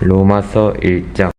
로마서 1장.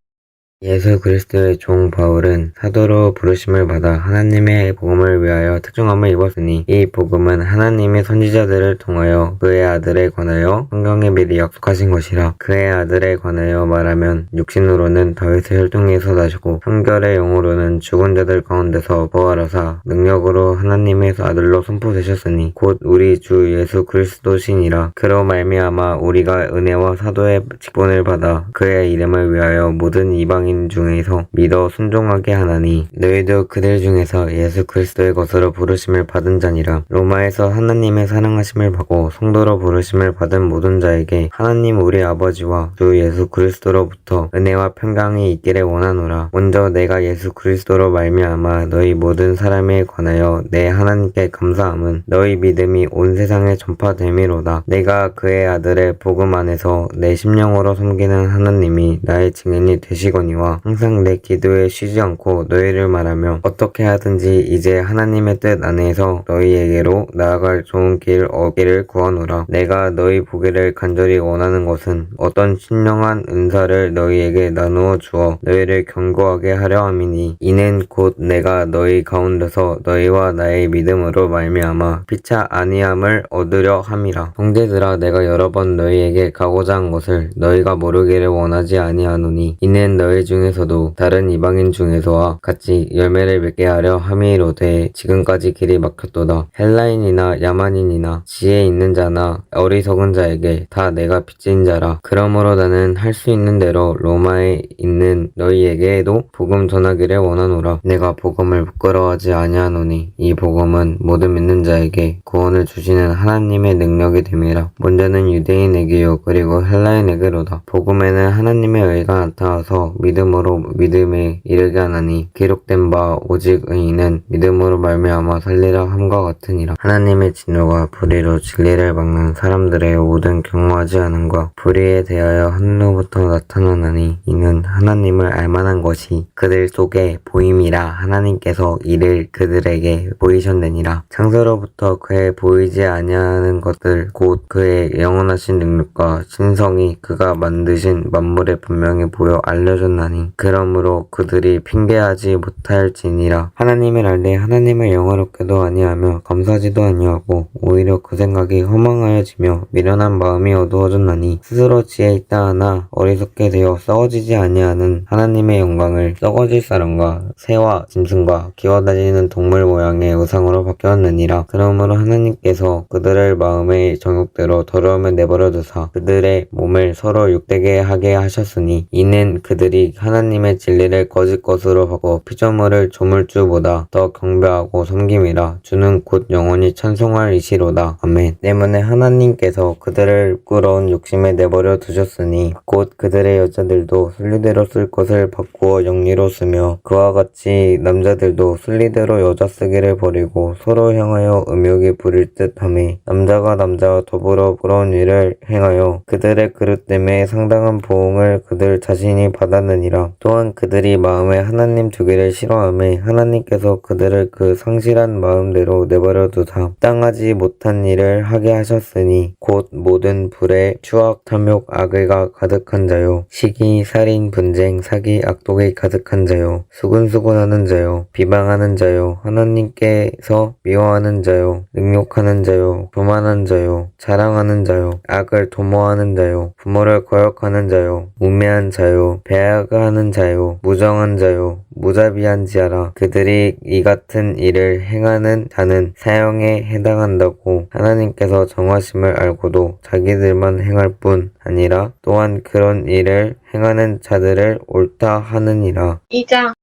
예수 그리스도의 종 바울은 사도로 부르심을 받아 하나님의 복음을 위하여 특종함을 입었으니 이 복음은 하나님의 선지자들을 통하여 그의 아들에 관하여 성경에 미리 약속하신 것이라. 그의 아들에 관하여 말하면 육신으로는 다윗의 혈통에서 나시고 성결의 영으로는 죽은 자들 가운데서 부활하사 능력으로 하나님의 아들로 선포되셨으니 곧 우리 주 예수 그리스도시니라. 그로 말미암아 우리가 은혜와 사도의 직분을 받아 그의 이름을 위하여 모든 이방인 중에서 믿어 순종하게 하나니 너희도 그들 중에서 예수 그리스도의 것으로 부르심을 받은 자니라. 로마에서 하나님의 사랑하심을 받고 성도로 부르심을 받은 모든 자에게 하나님 우리 아버지와 주 예수 그리스도로부터 은혜와 평강이 있기를 원하노라. 먼저 내가 예수 그리스도로 말미암아 너희 모든 사람에 관하여 내 하나님께 감사함은 너희 믿음이 온 세상에 전파됨이로다. 내가 그의 아들의 복음 안에서 내 심령으로 섬기는 하나님이 나의 증인이 되시거니와 항상 내 기도에 쉬지 않고 너희를 말하며 어떻게 하든지 이제 하나님의 뜻 안에서 너희에게로 나아갈 좋은 길 얻기를 구하노라. 내가 너희 보기를 간절히 원하는 것은 어떤 신령한 은사를 너희에게 나누어 주어 너희를 견고하게 하려 함이니 이는 곧 내가 너희 가운데서 너희와 나의 믿음으로 말미암아 피차 아니함을 얻으려 함이라. 형제들아, 내가 여러 번 너희에게 가고자 한 것을 너희가 모르기를 원하지 아니하노니 이는 너희 중에서도 다른 이방인 중에서와 같이 열매를 맺게 하려 함이로되 지금까지 길이 막혔도다. 헬라인이나 야만인이나 지혜 있는 자나 어리석은 자에게 다 내가 빚진 자라. 그러므로 나는 할 수 있는 대로 로마에 있는 너희에게도 복음 전하기를 원하노라. 내가 복음을 부끄러워하지 아니하노니 이 복음은 모든 믿는 자에게 구원을 주시는 하나님의 능력이 됨이라. 먼저는 유대인에게요 그리고 헬라인에게로다. 복음에는 하나님의 의가 나타나서 믿음으로 믿음에 이르게 하나니 기록된 바 오직 의인은 믿음으로 말미암아 살리라 함과 같으니라. 하나님의 진노가 불의로 진리를 막는 사람들의 모든 경모하지 않음과 불의에 대하여 하늘로부터 나타나나니 이는 하나님을 알만한 것이 그들 속에 보임이라. 하나님께서 이를 그들에게 보이셨느니라. 창세로부터 그의 보이지 아니하는 것들 곧 그의 영원하신 능력과 신성이 그가 만드신 만물에 분명히 보여 알려졌나니 그러므로 그들이 핑계하지 못할지니라. 하나님을 알되 하나님을 영화롭게도 아니하며 감사하지도 아니하고 오히려 그 생각이 허망하여지며 미련한 마음이 어두워졌나니 스스로 지혜 있다 하나 어리석게 되어 썩어지지 아니하는 하나님의 영광을 썩어질 사람과 새와 짐승과 기어다니는 동물 모양의 우상으로 바뀌었느니라. 그러므로 하나님께서 그들을 마음의 정욕대로 더러움에 내버려 두사 그들의 몸을 서로 욕되게 하게 하셨으니 이는 그들이 하나님의 진리를 거짓 것으로 바꿔 피조물을 조물주보다 더 경배하고 섬김이라. 주는 곧 영원히 찬송할 이시로다. 아멘. 때문에 하나님께서 그들을 부끄러운 욕심에 내버려 두셨으니 곧 그들의 여자들도 순리대로 쓸 것을 바꾸어 영리로 쓰며 그와 같이 남자들도 순리대로 여자 쓰기를 버리고 서로 향하여 음욕이 부릴 듯하며 남자가 남자와 더불어 부끄러운 일을 행하여 그들의 그릇됨에 상당한 보응을 그들 자신이 받았느니라. 또한 그들이 마음에 하나님 두기를 싫어하며 하나님께서 그들을 그 상실한 마음대로 내버려 두사 땅하지 못한 일을 하게 하셨으니 곧 모든 불의 추악 탐욕 악의가 가득한 자요 시기 살인 분쟁 사기 악독이 가득한 자요 수근수근하는 자요 비방하는 자요 하나님께서 미워하는 자요 능욕하는 자요 교만한 자요 자랑하는 자요 악을 도모하는 자요 부모를 거역하는 자요 우매한 자요 배아가하는 자요 무정한 자요 무자비한 지하라. 그들이 이 같은 일을 행하는 자는 사형에 해당한다고 하나님께서 정하심을 알고도 자기들만 행할 뿐 아니라 또한 그런 일을 행하는 자들을 옳다 하느니라. 2장.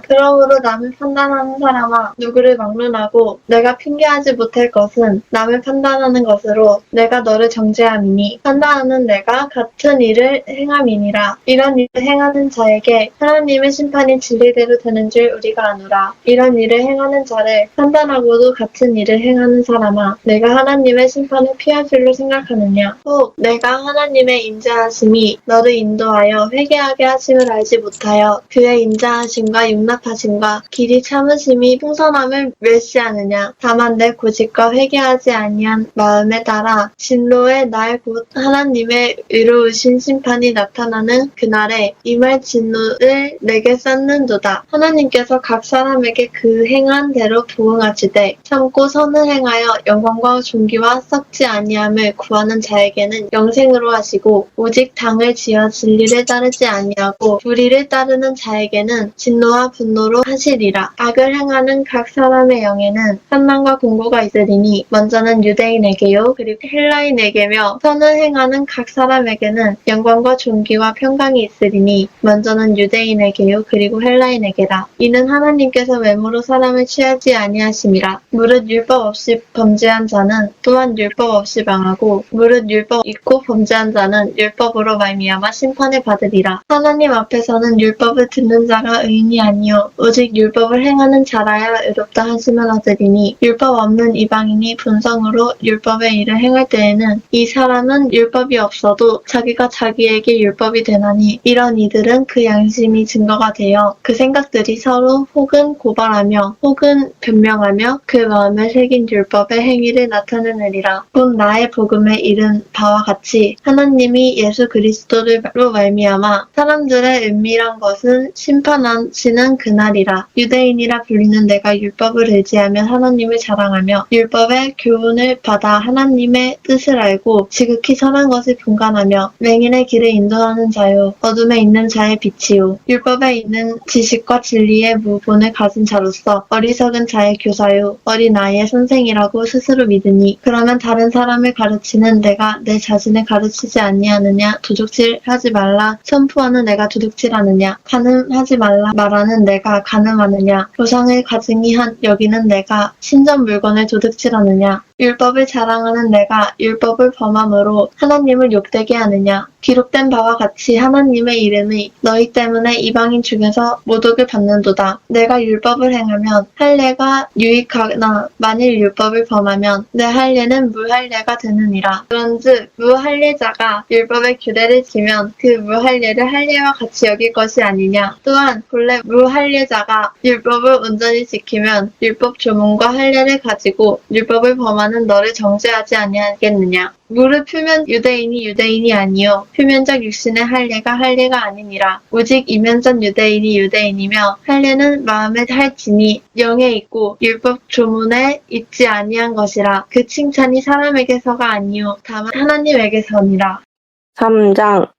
그러므로 남을 판단하는 사람아, 누구를 막론하고 내가 핑계하지 못할 것은 남을 판단하는 것으로 내가 너를 정죄함이니 판단하는 내가 같은 일을 행함이니라. 이런 일을 행하는 자에게 하나님의 심판이 진리대로 되는 줄 우리가 아노라. 이런 일을 행하는 자를 판단하고도 같은 일을 행하는 사람아, 내가 하나님의 심판을 피할 줄로 생각하느냐. 혹 내가 하나님의 인자하심이 너를 인도하여 회개하게 하심을 알지 못하여 그의 인자하심과 용납 연합하심과 길이 참으심이 풍성함을 멸시하느냐. 다만 내 고집과 회개하지 아니한 마음에 따라 진노의 날 곧 하나님의 의로우신 심판이 나타나는 그날에 임할 진노를 내게 쏟는도다. 하나님께서 각 사람에게 그 행한 대로 부응하시되 참고 선을 행하여 영광과 존귀와 썩지 아니함을 구하는 자에게는 영생으로 하시고 오직 당을 지어 진리를 따르지 아니하고 불의를 따르는 자에게는 진노와 분노로 하시리라. 악을 행하는 각 사람의 영에는 환난과 공고가 있으리니 먼저는 유대인에게요 그리고 헬라인에게며 선을 행하는 각 사람에게는 영광과 존귀와 평강이 있으리니 먼저는 유대인에게요 그리고 헬라인에게라. 이는 하나님께서 외모로 사람을 취하지 아니하심이라. 무릇 율법 없이 범죄한 자는 또한 율법 없이 망하고 무릇 율법 있고 범죄한 자는 율법으로 말미암아 심판을 받으리라. 하나님 앞에서는 율법을 듣는 자가 의인이 아니요 오직 율법을 행하는 자라야 의롭다 하심을 얻으리니 율법 없는 이방인이 본성으로 율법의 일을 행할 때에는 이 사람은 율법이 없어도 자기가 자기에게 율법이 되나니 이런 이들은 그 양심이 증거가 되어 그 생각들이 서로 혹은 고발하며 혹은 변명하며 그 마음에 새긴 율법의 행위를 나타내느니라. 곧 나의 복음에 이른 바와 같이 하나님이 예수 그리스도로 말미암아 사람들의 은밀한 것은 심판하시는 그날이라. 유대인이라 불리는 내가 율법을 의지하며 하나님을 자랑하며 율법의 교훈을 받아 하나님의 뜻을 알고 지극히 선한 것을 분간하며 맹인의 길을 인도하는 자요 어둠에 있는 자의 빛이요 율법에 있는 지식과 진리의 무본을 가진 자로서 어리석은 자의 교사요 어린 아이의 선생이라고 스스로 믿으니 그러면 다른 사람을 가르치는 내가 내 자신을 가르치지 아니하느냐. 도둑질하지 말라 선포하는 내가 도둑질하느냐. 간음하지 말라 말하는 내가 간음하느냐. 우상을 가증히 여기는 내가 신전 물건을 도둑질하느냐. 율법을 자랑하는 내가 율법을 범함으로 하나님을 욕되게 하느냐. 기록된 바와 같이 하나님의 이름이 너희 때문에 이방인 중에서 모독을 받는도다. 내가 율법을 행하면 할례가 유익하나 만일 율법을 범하면 내 할례는 무할례가 되느니라. 그런즉 무할례자가 율법의 규례를 지면 그 무할례를 할례와 같이 여길 것이 아니냐. 또한 본래 무할례자가 율법을 온전히 지키면 율법 조문과 할례를 가지고 율법을 범하는 너를 정죄하지 아니하겠느냐. 무릇 표면 유대인이 아니요 표면적 육신의 할례가 할례가 아니니라. 오직 이면적 유대인이 유대인이며 할례는 마음에 할지니 영에 있고 율법 조문에 있지 아니한 것이라. 그 칭찬이 사람에게서가 아니요 다만 하나님에게서니라. 3장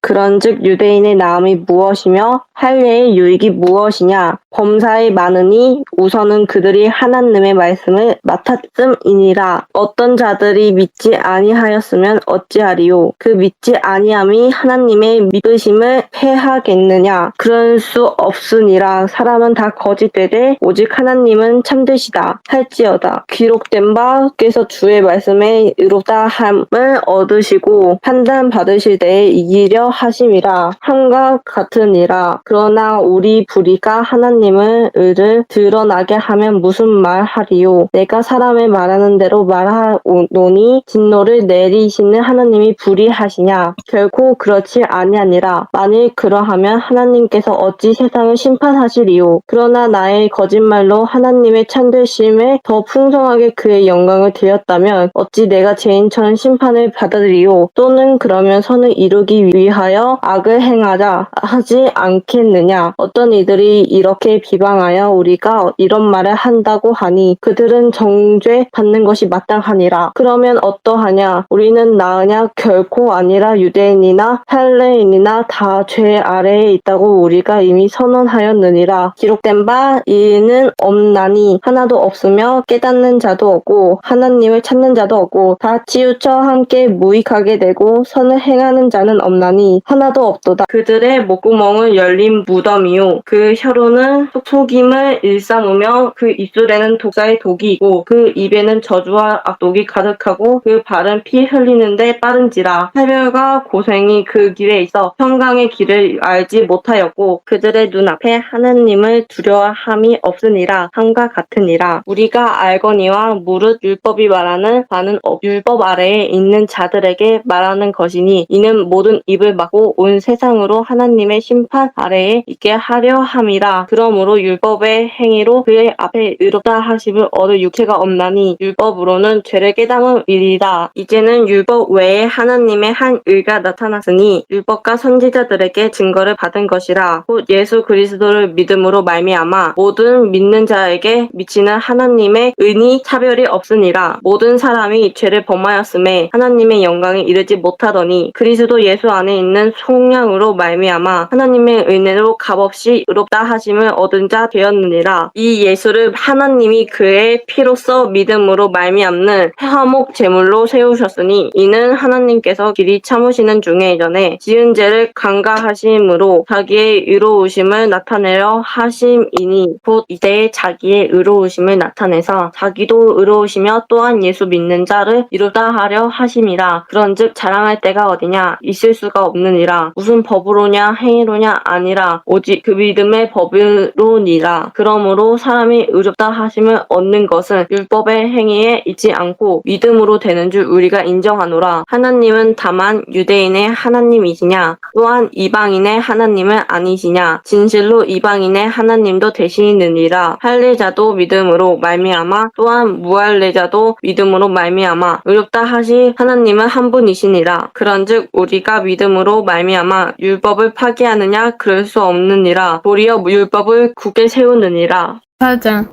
그런즉 유대인의 나음이 무엇이며 할례의 유익이 무엇이냐. 범사에 많으니 우선은 그들이 하나님의 말씀을 맡았음이니라. 어떤 자들이 믿지 아니하였으면 어찌하리요. 그 믿지 아니함이 하나님의 믿으심을 패하겠느냐. 그럴 수 없으니라. 사람은 다 거짓되되 오직 하나님은 참되시다 할지어다. 기록된 바께서 주의 말씀에 의롭다 함을 얻으시고 판단 받으실 때에 이기려 하심이라. 함과 같으니라. 그러나 우리 불의가 하나님을 의를 드러나게 하면 무슨 말하리요. 내가 사람의 말하는 대로 말하노니 진노를 내리시는 하나님이 불의하시냐. 결코 그렇지 아니하니라. 만일 그러하면 하나님께서 어찌 세상을 심판하시리요. 그러나 나의 거짓말로 하나님의 참되심에 더 풍성하게 그의 영광을 드렸다면 어찌 내가 죄인처럼 심판을 받으리요. 또는 그러면 선을 이루기 위하여 악을 행하자 하지 않겠느냐. 어떤 이들이 이렇게 비방하여 우리가 이런 말을 한다고 하니 그들은 정죄 받는 것이 마땅하니라. 그러면 어떠하냐. 우리는 나으냐. 결코 아니라 유대인이나 헬레인이나 다 죄 아래에 있다고 우리가 이미 선언하였느니라. 기록된 바 이는 없나니 하나도 없으며 깨닫는 자도 없고 하나님을 찾는 자도 없고 다 치우쳐 함께 무익하게 되고 선을 행하는 자는 없나니 하나도 없도다. 그들의 목구멍은 열린 무덤이요 그 혀로는 속임을 일삼으며 그 입술에는 독사의 독이 있고 그 입에는 저주와 악독이 가득하고 그 발은 피 흘리는데 빠른지라. 차별과 고생이 그 길에 있어 평강의 길을 알지 못하였고 그들의 눈앞에 하나님을 두려워함이 없으니라. 함과 같으니라. 우리가 알거니와 무릇 율법이 말하는 바는 율법 아래에 있는 자들에게 말하는 것이니 이는 모든 입을 받고 온 세상으로 하나님의 심판 아래에 있게 하려 함이라. 그러므로 율법의 행위로 그의 앞에 의롭다 하심을 얻을 육체가 없나니 율법으로는 죄를 깨달음이리라. 이제는 율법 외에 하나님의 한 의가 나타났으니 율법과 선지자들에게 증거를 받은 것이라. 곧 예수 그리스도를 믿음으로 말미암아 모든 믿는 자에게 미치는 하나님의 은이 차별이 없으니라. 모든 사람이 죄를 범하였음에 하나님의 영광에 이르지 못하더니 그리스도 예수 안에 있는 속량으로 말미암아 하나님의 은혜로 값없이 의롭다 하심을 얻은 자 되었느니라. 이 예수를 하나님이 그의 피로써 믿음으로 말미암는 화목 제물로 세우셨으니 이는 하나님께서 길이 참으시는 중에 전에 지은 죄를 간과하심으로 자기의 의로우심을 나타내려 하심이니 곧 이제 자기의 의로우심을 나타내서 자기도 의로우시며 또한 예수 믿는 자를 이루다 하려 하심이라. 그런즉 자랑할 때가 어디냐? 있을 수가 없느니라. 무슨 법으로냐 행위로냐 아니라 오직 그 믿음의 법으로니라. 그러므로 사람이 의롭다 하심을 얻는 것은 율법의 행위에 있지 않고 믿음으로 되는 줄 우리가 인정하노라. 하나님은 다만 유대인의 하나님이시냐? 또한 이방인의 하나님은 아니시냐? 진실로 이방인의 하나님도 되시느니라. 할례자도 믿음으로 말미암아 또한 무할례자도 믿음으로 말미암아 의롭다 하시 하나님은 한 분이시니라. 그런즉 우리가 믿음으로 말미암아 율법을 파기하느냐? 그럴 수 없느니라. 도리어 율법을 굳게 세우느니라. 4장.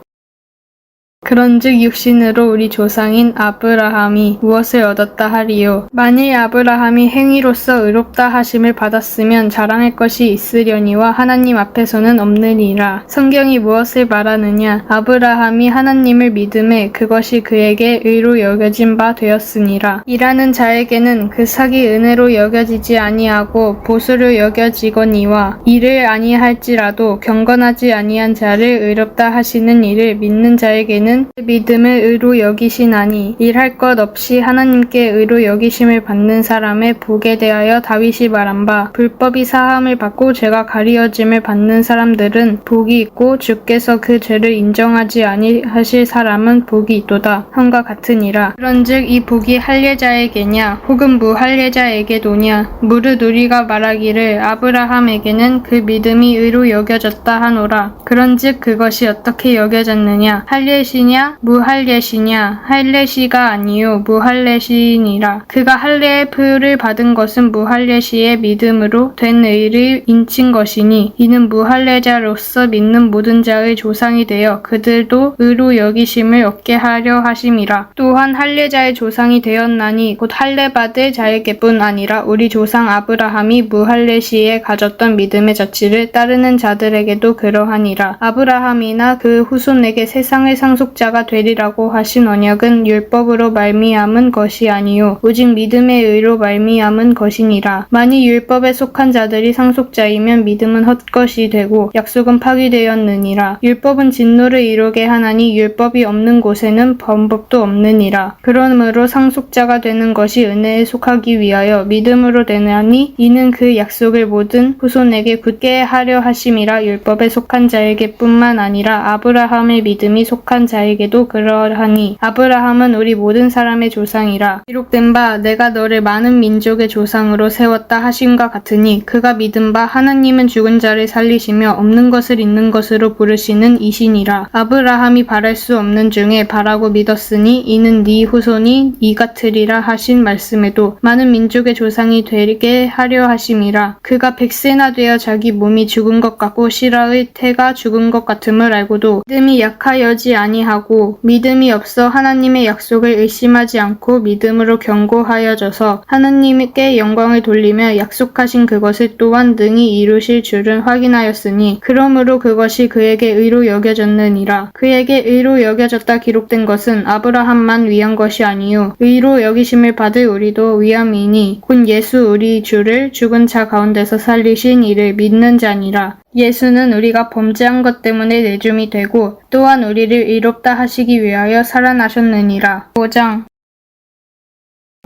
그런즉 육신으로 우리 조상인 아브라함이 무엇을 얻었다 하리요? 만일 아브라함이 행위로서 의롭다 하심을 받았으면 자랑할 것이 있으려니와 하나님 앞에서는 없느니라. 성경이 무엇을 말하느냐? 아브라함이 하나님을 믿음에 그것이 그에게 의로 여겨진 바 되었으니라. 일하는 자에게는 그 삭이 은혜로 여겨지지 아니하고 보수로 여겨지거니와 일을 아니할지라도 경건하지 아니한 자를 의롭다 하시는 이를 믿는 자에게는 믿음을 의로 여기시나니 일할 것 없이 하나님께 의로 여기심을 받는 사람의 복에 대하여 다윗이 말한 바 불법이 사함을 받고 죄가 가리어짐을 받는 사람들은 복이 있고 주께서 그 죄를 인정하지 아니하실 사람은 복이 있도다 함과 같으니라. 그런즉 이 복이 할례자에게냐 혹은 무할례자에게도냐? 무릇 우리가 말하기를 아브라함에게는 그 믿음이 의로 여겨졌다 하노라. 그런즉 그것이 어떻게 여겨졌느냐? 할례시냐 무할례시냐? 할례시가 아니요 무할례시니라. 그가 할례의 표를 받은 것은 무할례시의 믿음으로 된 의를 인친 것이니 이는 무할례자로서 믿는 모든 자의 조상이 되어 그들도 의로 여기심을 얻게 하려 하심이라. 또한 할례자의 조상이 되었나니 곧 할례 받을 자에게뿐 아니라 우리 조상 아브라함이 무할례시에 가졌던 믿음의 자치를 따르는 자들에게도 그러하니라. 아브라함이나 그 후손에게 세상의 상속자가 되리라고 하신 언약은 율법으로 말미암은 것이 아니요 오직 믿음의 의로 말미암은 것이니라. 만일 율법에 속한 자들이 상속자이면 믿음은 헛것이 되고 약속은 파기되었느니라. 율법은 진노를 이루게 하나니 율법이 없는 곳에는 범법도 없느니라. 그러므로 상속자가 되는 것이 은혜에 속하기 위하여 믿음으로 되나니 이는 그 약속을 모든 후손에게 굳게 하려 하심이라. 율법에 속한 자에게뿐만 아니라 아브라함의 믿음이 속한 자에게도 그러하니 아브라함은 우리 모든 사람의 조상이라. 기록된 바 내가 너를 많은 민족의 조상으로 세웠다 하심과 같으니 그가 믿은 바 하나님은 죽은 자를 살리시며 없는 것을 있는 것으로 부르시는 이시니라. 아브라함이 바랄 수 없는 중에 바라고 믿었으니 이는 네 후손이 이 같으리라 하신 말씀에도 많은 민족의 조상이 되게 하려 하심이라. 그가 100세나 되어 자기 몸이 죽은 것 같고 시라의 태가 죽은 것 같음을 알고도 믿음이 약하여지 아니하고 믿음이 없어 하나님의 약속을 의심하지 않고 믿음으로 견고하여져서 하나님께 영광을 돌리며 약속하신 그것을 또한 능히 이루실 줄은 확인하였으니 그러므로 그것이 그에게 의로 여겨졌느니라. 그에게 의로 여겨졌다 기록된 것은 아브라함만 위한 것이 아니요 의로 여기심을 받을 우리도 위함이니 곧 예수 우리 주를 죽은 자 가운데서 살리신 이를 믿는 자니라. 예수는 우리가 범죄한 것 때문에 내줌이 되고 또한 우리를 의롭다 하시기 위하여 살아나셨느니라. 5장.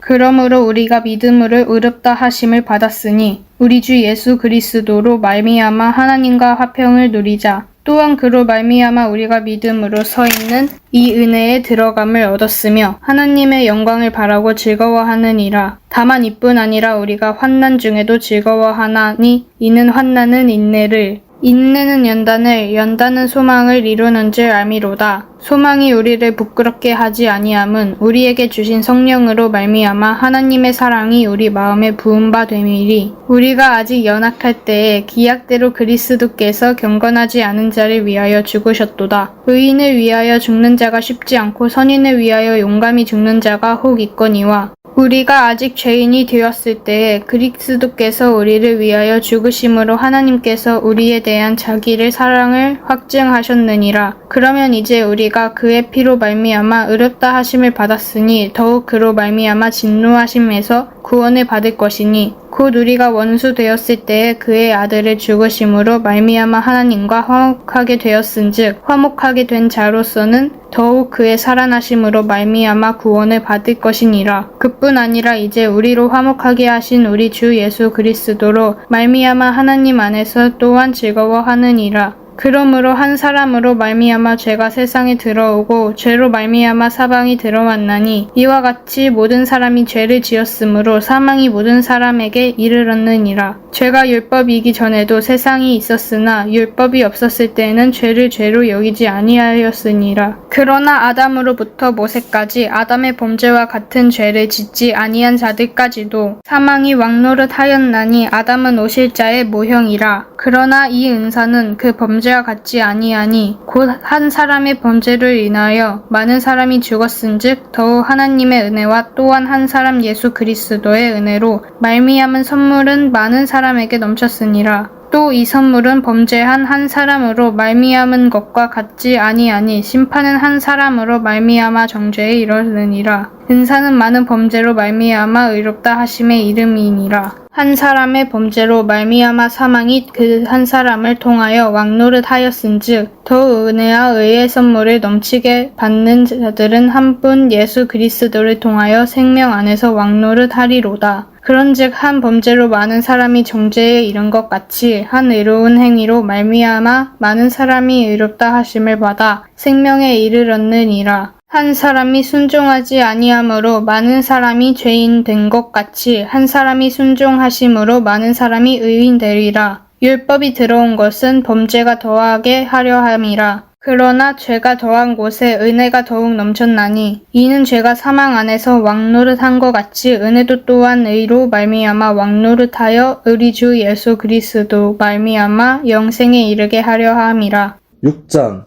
그러므로 우리가 믿음으로 의롭다 하심을 받았으니 우리 주 예수 그리스도로 말미암아 하나님과 화평을 누리자. 또한 그로 말미암아 우리가 믿음으로 서 있는 이 은혜에 들어감을 얻었으며 하나님의 영광을 바라고 즐거워하느니라. 다만 이뿐 아니라 우리가 환난 중에도 즐거워하나니 이는 환난은 인내를, 인내는 연단을, 연단은 소망을 이루는 줄 알미로다. 소망이 우리를 부끄럽게 하지 아니함은 우리에게 주신 성령으로 말미암아 하나님의 사랑이 우리 마음에 부은 바 됨이리. 우리가 아직 연약할 때에 기약대로 그리스도께서 경건하지 않은 자를 위하여 죽으셨도다. 의인을 위하여 죽는 자가 쉽지 않고 선인을 위하여 용감히 죽는 자가 혹 있거니와 우리가 아직 죄인이 되었을 때에 그리스도께서 우리를 위하여 죽으심으로 하나님께서 우리에 대한 자기의 사랑을 확증하셨느니라. 그러면 이제 우리가 그의 피로 말미암아 의롭다 하심을 받았으니 더욱 그로 말미암아 진노하심에서 구원을 받을 것이니 곧 우리가 원수 되었을 때에 그의 아들을 죽으심으로 말미암아 하나님과 화목하게 되었은즉 화목하게 된 자로서는 더욱 그의 살아나심으로 말미암아 구원을 받을 것이니라. 그뿐 아니라 이제 우리로 화목하게 하신 우리 주 예수 그리스도로 말미암아 하나님 안에서 또한 즐거워하느니라. 그러므로 한 사람으로 말미암아 죄가 세상에 들어오고 죄로 말미암아 사망이 들어왔나니 이와 같이 모든 사람이 죄를 지었으므로 사망이 모든 사람에게 이르렀느니라. 죄가 율법이기 전에도 세상이 있었으나 율법이 없었을 때에는 죄를 죄로 여기지 아니하였으니라. 그러나 아담으로부터 모세까지 아담의 범죄와 같은 죄를 짓지 아니한 자들까지도 사망이 왕노릇하였나니 아담은 오실자의 모형이라. 그러나 이 은사는 그 범죄와 같지 아니하니 곧 한 사람의 범죄를 인하여 많은 사람이 죽었은즉 더욱 하나님의 은혜와 또한 한 사람 예수 그리스도의 은혜로 말미암은 선물은 많은 사람에게 넘쳤으니라. 또 이 선물은 범죄한 한 사람으로 말미암은 것과 같지 아니하니 심판은 한 사람으로 말미암아 정죄에 이르느니라. 은사는 많은 범죄로 말미암아 의롭다 하심의 이름이니라. 한 사람의 범죄로 말미암아 사망이 그 한 사람을 통하여 왕노릇하였은즉 더 은혜와 의의 선물을 넘치게 받는 자들은 한 분 예수 그리스도를 통하여 생명 안에서 왕노릇하리로다. 그런즉 한 범죄로 많은 사람이 정죄에 이른 것 같이 한 의로운 행위로 말미암아 많은 사람이 의롭다 하심을 받아 생명에 이르렀느니라. 한 사람이 순종하지 아니함으로 많은 사람이 죄인 된 것 같이 한 사람이 순종하심으로 많은 사람이 의인 되리라. 율법이 들어온 것은 범죄가 더하게 하려 함이라. 그러나 죄가 더한 곳에 은혜가 더욱 넘쳤나니 이는 죄가 사망 안에서 왕노릇한 것 같이 은혜도 또한 의로 말미암아 왕노릇하여 우리 주 예수 그리스도 말미암아 영생에 이르게 하려 함이라. 6장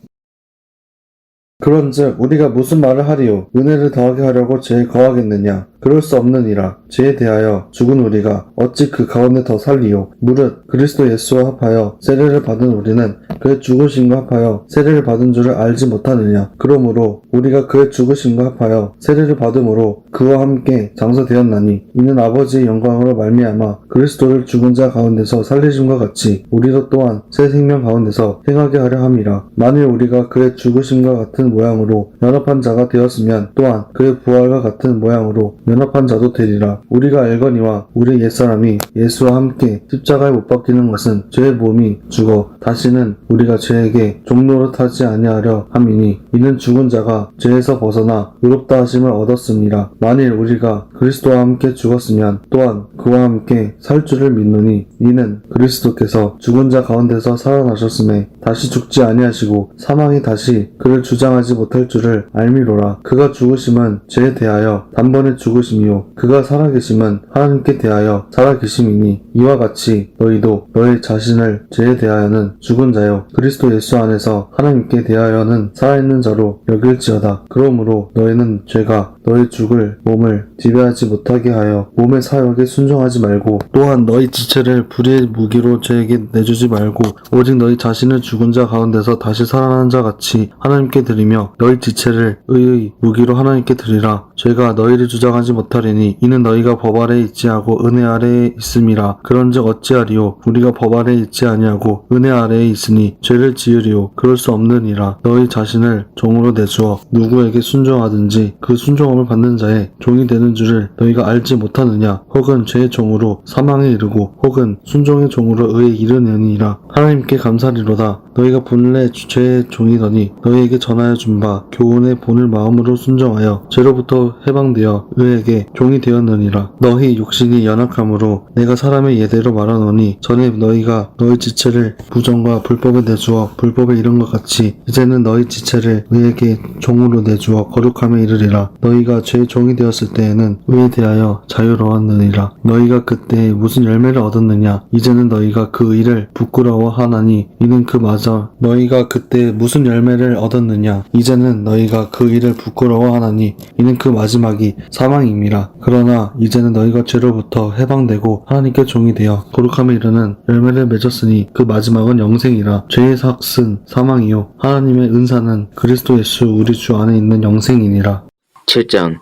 그런즉 우리가 무슨 말을 하리요? 은혜를 더하게 하려고 죄에 거하겠느냐? 그럴 수 없느니라. 죄에 대하여 죽은 우리가 어찌 그 가운데 더 살리요? 무릇 그리스도 예수와 합하여 세례를 받은 우리는 그의 죽으심과 합하여 세례를 받은 줄을 알지 못하느냐? 그러므로 우리가 그의 죽으심과 합하여 세례를 받음으로 그와 함께 장사되었나니 이는 아버지의 영광으로 말미암아 그리스도를 죽은 자 가운데서 살리심과 같이 우리도 또한 새 생명 가운데서 행하게 하려 함이라. 만일 우리가 그의 죽으심과 같은 모양으로 연합한 자가 되었으면 또한 그의 부활과 같은 모양으로 연합한 자도 되리라. 우리가 알거니와 우리 옛사람이 예수와 함께 십자가에 못 박히는 것은 죄의 몸이 죽어 다시는 우리가 죄에게 종노릇하지 아니하려 함이니 이는 죽은 자가 죄에서 벗어나 의롭다 하심을 얻었습니다. 만일 우리가 그리스도와 함께 죽었으면 또한 그와 함께 살 줄을 믿노니 이는 그리스도께서 죽은 자 가운데서 살아나셨음에 다시 죽지 아니하시고 사망이 다시 그를 주장하지 못할 줄을 알미로라. 그가 죽으심은 죄에 대하여 단번에 죽으심이요 그가 살아계심은 하나님께 대하여 살아계심이니 이와 같이 너희도 너희 자신을 죄에 대하여는 죽은 자요 그리스도 예수 안에서 하나님께 대하여는 살아있는 자로 여길지어다. 그러므로 너희는 죄가 너희 죽을 몸을 지배하지 못하게 하여 몸의 사욕에 순종하지 말고 또한 너희 지체를 불의의 무기로 죄에게 내주지 말고 오직 너희 자신을 죽은 자 가운데서 다시 살아난 자 같이 하나님께 드리며 너희 지체를 의의 무기로 하나님께 드리라. 죄가 너희를 주장하지 못하리니 이는 너희가 법 아래에 있지 않고 은혜 아래에 있음이라. 그런즉 어찌하리요? 우리가 법 아래에 있지 아니하고 은혜 아래에 있으니 죄를 지으리요? 그럴 수 없느니라. 너희 자신을 종으로 내주어 누구에게 순종하든지 그 순종함을 영감을 받는 자의 종이 되는 줄을 너희가 알지 못하느냐? 혹은 죄의 종으로 사망에 이르고 혹은 순종의 종으로 의에 이르느니라. 하나님께 감사리로다. 너희가 본래 죄의 종이더니 너희에게 전하여 준 바 교훈의 본을 마음으로 순종하여 죄로부터 해방되어 의에게 종이 되었느니라. 너희 육신이 연약함으로 내가 사람의 예대로 말하노니 전에 너희가 너희 지체를 부정과 불법에 내주어 불법에 이른 것 같이 이제는 너희 지체를 의에게 종으로 내주어 거룩함에 이르리라. 너희가 죄의 종이 되었을 때에는 의에 대하여 자유로웠느니라. 너희가 그때 무슨 열매를 얻었느냐? 이제는 너희가 그 일을 부끄러워하나니 이는 그 마저 너희가 그때 무슨 열매를 얻었느냐? 이제는 너희가 그 일을 부끄러워하나니 이는 그 마지막이 사망임이라. 그러나 이제는 너희가 죄로부터 해방되고 하나님께 종이 되어 거룩함에 이르는 열매를 맺었으니 그 마지막은 영생이라. 죄의 삭은 사망이요 하나님의 은사는 그리스도 예수 우리 주 안에 있는 영생이니라. 7장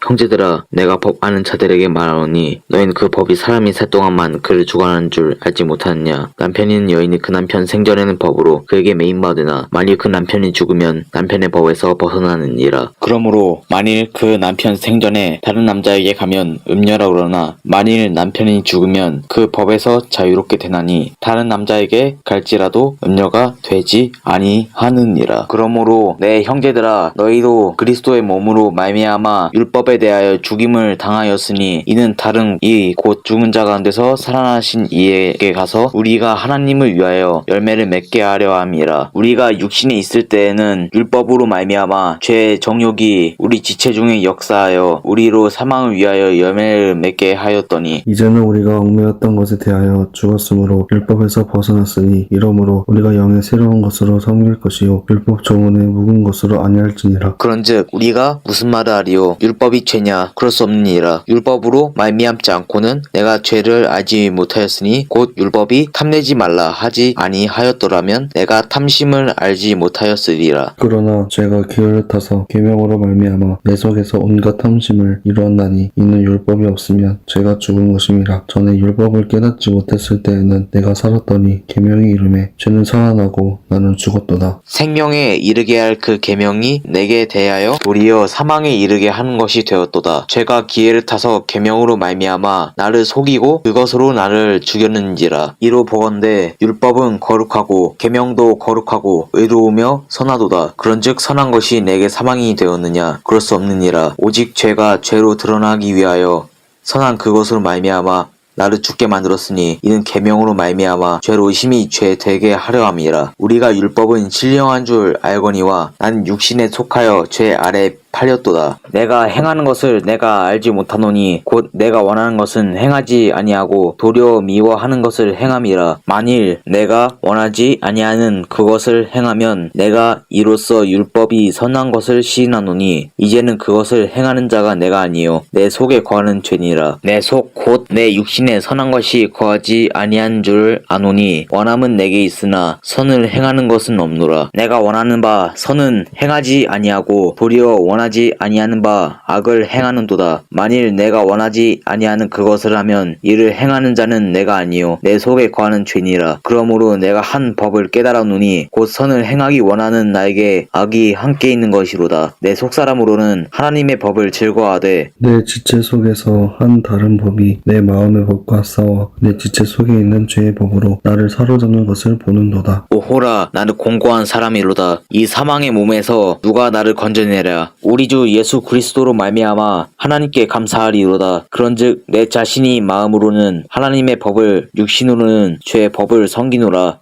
형제들아, 내가 법 아는 자들에게 말하노니 너희는 그 법이 사람이 살 동안만 그를 주관하는 줄 알지 못하느냐? 남편이 있는 여인이 그 남편 생전에는 법으로 그에게 매임받으나 만일 그 남편이 죽으면 남편의 법에서 벗어나느니라. 그러므로 만일 그 남편 생전에 다른 남자에게 가면 음녀라 그러나 만일 남편이 죽으면 그 법에서 자유롭게 되나니 다른 남자에게 갈지라도 음녀가 되지 아니하느니라. 그러므로 내 형제들아, 너희도 그리스도의 몸으로 말미암아 율법에 대하여 죽임을 당하였으니 이는 다른 이 곧 죽은 자 가운데서 살아나신 이에게 가서 우리가 하나님을 위하여 열매를 맺게 하려 함이라. 우리가 육신에 있을 때에는 율법으로 말미암아 죄의 정욕이 우리 지체 중에 역사하여 우리로 사망을 위하여 열매를 맺게 하였더니 이제는 우리가 얽매였던 것에 대하여 죽었으므로 율법에서 벗어났으니 이러므로 우리가 영의 새로운 것으로 섬길 것이요 율법 조문에 묵은 것으로 아니할지니라. 그런즉 우리가 무슨 말을 하리요? 율법이 죄냐? 그럴 수 없느니라. 율법으로 말미암지 않고는 내가 죄를 알지 못하였으니 곧 율법이 탐내지 말라 하지 아니하였더라면 내가 탐심을 알지 못하였으리라. 그러나 죄가 기회를 타서 계명으로 말미암아 내 속에서 온갖 탐심을 이루었나니 이는 율법이 없으면 죄가 죽은 것임이라. 전에 율법을 깨닫지 못했을 때에는 내가 살았더니 계명이 이름에 죄는 살아나고 나는 죽었도다. 생명에 이르게 할 그 계명이 내게 대하여 도리어 사망에 이르게 하는 것이 되었도다. 죄가 기회를 타서 계명으로 말미암아 나를 속이고 그것으로 나를 죽였는지라. 이로 보건대 율법은 거룩하고 계명도 거룩하고 의로우며 선하도다. 그런즉 선한 것이 내게 사망이 되었느냐? 그럴 수 없느니라. 오직 죄가 죄로 드러나기 위하여 선한 그것으로 말미암아 나를 죽게 만들었으니 이는 계명으로 말미암아 죄로 심히 죄 되게 하려 함이라. 우리가 율법은 신령한 줄 알거니와 난 육신에 속하여 죄 아래 팔렸도다. 내가 행하는 것을 내가 알지 못하노니 곧 내가 원하는 것은 행하지 아니하고 도리어 미워하는 것을 행함이라. 만일 내가 원하지 아니하는 그것을 행하면 내가 이로써 율법이 선한 것을 시인하노니 이제는 그것을 행하는 자가 내가 아니요 내 속에 거하는 죄니라. 내 속 곧 내 육신에 선한 것이 거하지 아니한 줄 아노니 원함은 내게 있으나 선을 행하는 것은 없노라. 내가 원하는 바 선은 행하지 아니하고 도리어 원하지 아니하는 바 악을 행하는도다. 만일 내가 원하지 아니하는 그것을 하면 이를 행하는 자는 내가 아니요 내 속에 거하는 죄니라. 그러므로 내가 한 법을 깨달았노니 곧 선을 행하기 원하는 나에게 악이 함께 있는 것이로다. 내 속사람으로는 하나님의 법을 즐거워하되 내 지체 속에서 한 다른 법이 내 마음의 법과 싸워 내 지체 속에 있는 죄의 법으로 나를 사로잡는 것을 보는도다. 오호라, 나는 공고한 사람이로다. 이 사망의 몸에서 누가 나를 건져내랴. 우리 주 예수 그리스도로 말미암아 하나님께 감사하리로다. 그런즉 내 자신이 마음으로는 하나님의 법을 육신으로는 죄의 법을 섬기노라.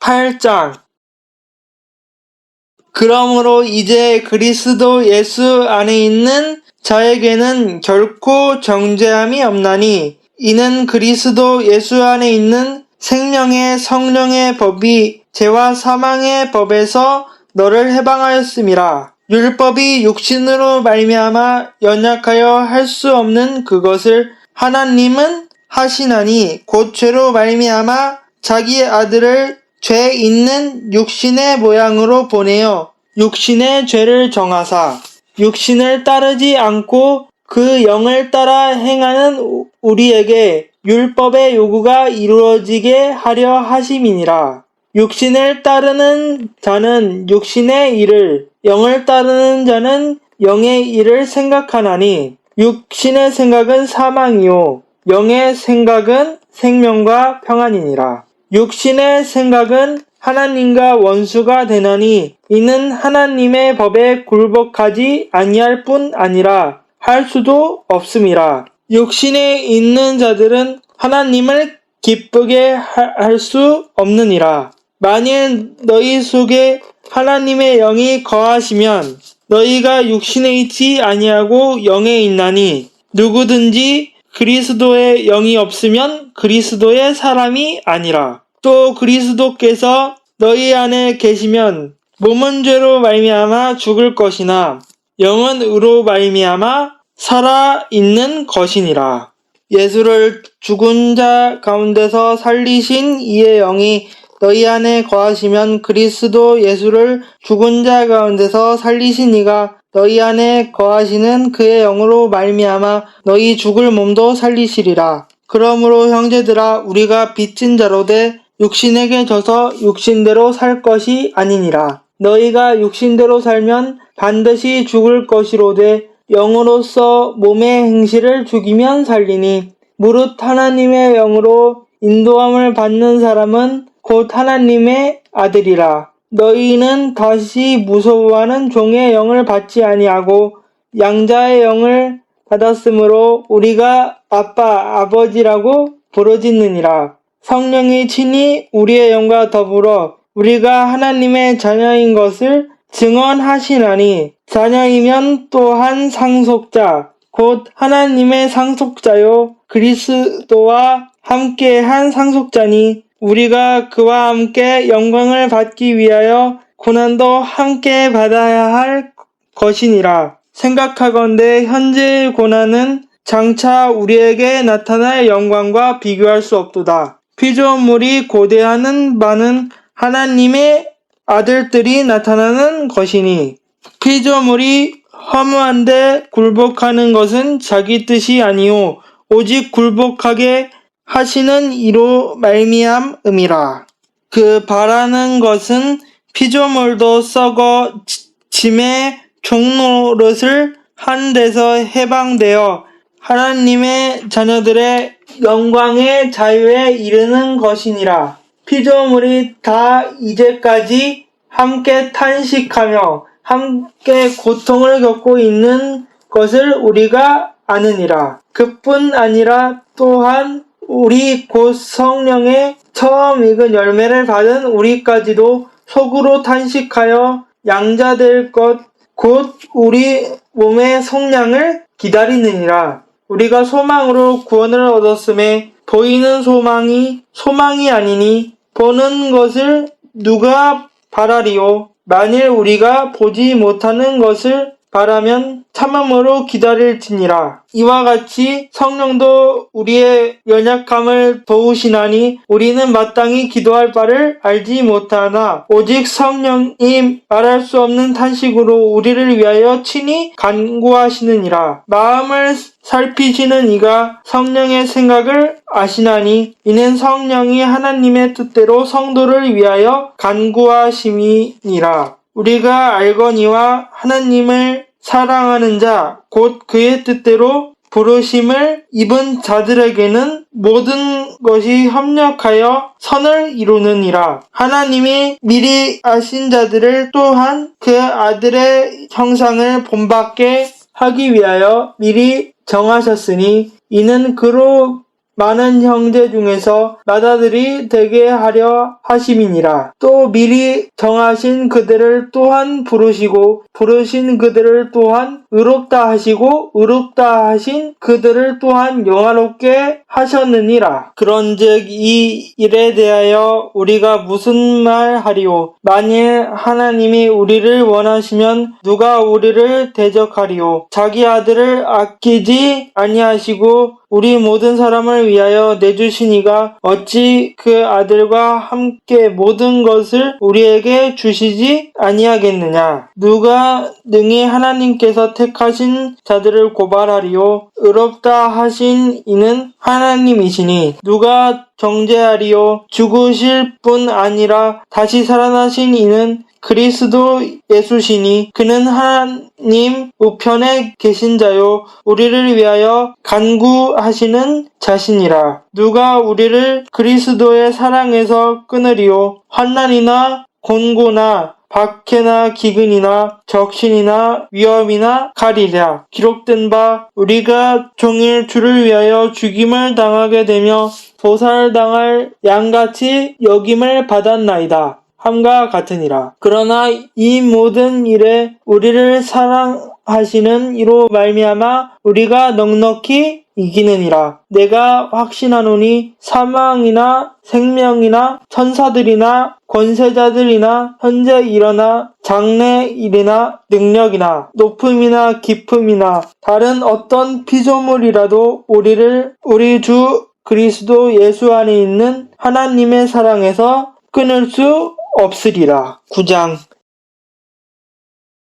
8장 그러므로 이제 그리스도 예수 안에 있는 자에게는 결코 정죄함이 없나니 이는 그리스도 예수 안에 있는 생명의 성령의 법이 죄와 사망의 법에서 너를 해방하였음이라. 율법이 육신으로 말미암아 연약하여 할 수 없는 그것을 하나님은 하시나니 곧 죄로 말미암아 자기의 아들을 죄 있는 육신의 모양으로 보내어 육신의 죄를 정하사 육신을 따르지 않고 그 영을 따라 행하는 우리에게 율법의 요구가 이루어지게 하려 하심이니라. 육신을 따르는 자는 육신의 일을 영을 따르는 자는 영의 일을 생각하나니 육신의 생각은 사망이요 영의 생각은 생명과 평안이니라. 육신의 생각은 하나님과 원수가 되나니 이는 하나님의 법에 굴복하지 아니할 뿐 아니라 할 수도 없음이라. 육신에 있는 자들은 하나님을 기쁘게 할 수 없느니라. 만일 너희 속에 하나님의 영이 거하시면 너희가 육신에 있지 아니하고 영에 있나니 누구든지 그리스도의 영이 없으면 그리스도의 사람이 아니라. 또 그리스도께서 너희 안에 계시면 몸은 죄로 말미암아 죽을 것이나 영은 의로 말미암아 살아 있는 것이니라. 예수를 죽은 자 가운데서 살리신 이의 영이 너희 안에 거하시면 그리스도 예수를 죽은 자 가운데서 살리신 이가 너희 안에 거하시는 그의 영으로 말미암아 너희 죽을 몸도 살리시리라. 그러므로 형제들아 우리가 빚진 자로되 육신에게 져서 육신대로 살 것이 아니니라. 너희가 육신대로 살면 반드시 죽을 것이로되 영으로서 몸의 행실을 죽이면 살리니 무릇 하나님의 영으로 인도함을 받는 사람은 곧 하나님의 아들이라. 너희는 다시 무서워하는 종의 영을 받지 아니하고 양자의 영을 받았으므로 우리가 아빠, 아버지라고 부르짖느니라. 성령이 친히 우리의 영과 더불어 우리가 하나님의 자녀인 것을 증언하시나니 자녀이면 또한 상속자, 곧 하나님의 상속자요 그리스도와 함께한 상속자니 우리가 그와 함께 영광을 받기 위하여 고난도 함께 받아야 할 것이니라. 생각하건대 현재의 고난은 장차 우리에게 나타날 영광과 비교할 수 없도다. 피조물이 고대하는 바는 하나님의 아들들이 나타나는 것이니 피조물이 허무한데 굴복하는 것은 자기 뜻이 아니요 오직 굴복하게 하시는 이로 말미암음이라. 그 바라는 것은 피조물도 썩어 짐의 종노릇을 한 데서 해방되어 하나님의 자녀들의 영광의 자유에 이르는 것이니라. 피조물이 다 이제까지 함께 탄식하며 함께 고통을 겪고 있는 것을 우리가 아느니라. 그뿐 아니라 또한 우리 곧 성령의 처음 익은 열매를 받은 우리까지도 속으로 탄식하여 양자될 것 곧 우리 몸의 속량을 기다리느니라. 우리가 소망으로 구원을 얻었음에 보이는 소망이 아니니 보는 것을 누가 바라리요. 만일 우리가 보지 못하는 것을 바라면 참음으로 기다릴지니라. 이와 같이 성령도 우리의 연약함을 도우시나니 우리는 마땅히 기도할 바를 알지 못하나 오직 성령이 말할 수 없는 탄식으로 우리를 위하여 친히 간구하시느니라. 마음을 살피시는 이가 성령의 생각을 아시나니 이는 성령이 하나님의 뜻대로 성도를 위하여 간구하심이니라. 우리가 알거니와 하나님을 사랑하는 자, 곧 그의 뜻대로 부르심을 입은 자들에게는 모든 것이 협력하여 선을 이루느니라. 하나님이 미리 아신 자들을 또한 그 아들의 형상을 본받게 하기 위하여 미리 정하셨으니 이는 그로 많은 형제 중에서 맏아들이 되게 하려 하심이니라. 또 미리 정하신 그들을 또한 부르시고 부르신 그들을 또한 의롭다 하시고 의롭다 하신 그들을 또한 영화롭게 하셨느니라. 그런즉 이 일에 대하여 우리가 무슨 말 하리요? 만일 하나님이 우리를 원하시면 누가 우리를 대적하리요? 자기 아들을 아끼지 아니하시고 우리 모든 사람을 위하여 내주신 이가 어찌 그 아들과 함께 모든 것을 우리에게 주시지 아니하겠느냐? 누가 능히 하나님께서 택하신 자들을 고발하리요? 의롭다 하신 이는 하나님이시니 누가 정죄하리요. 죽으실 뿐 아니라 다시 살아나신 이는 그리스도 예수시니 그는 하나님 우편에 계신 자요 우리를 위하여 간구하시는 자시니라. 누가 우리를 그리스도의 사랑에서 끊으리요. 환난이나 곤고나 박해나 기근이나 적신이나 위험이나 칼이랴. 기록된 바 우리가 종일 주를 위하여 죽임을 당하게 되며 보살당할 양같이 여김을 받았나이다. 함과 같으니라. 그러나 이 모든 일에 우리를 사랑하시는 이로 말미암아 우리가 넉넉히 이기느니라. 내가 확신하노니 사망이나 생명이나 천사들이나 권세자들이나 현재 일어나 장래 일이나 능력이나 높음이나 깊음이나 다른 어떤 피조물이라도 우리를 우리 주 그리스도 예수 안에 있는 하나님의 사랑에서 끊을 수 없으리라. 9장.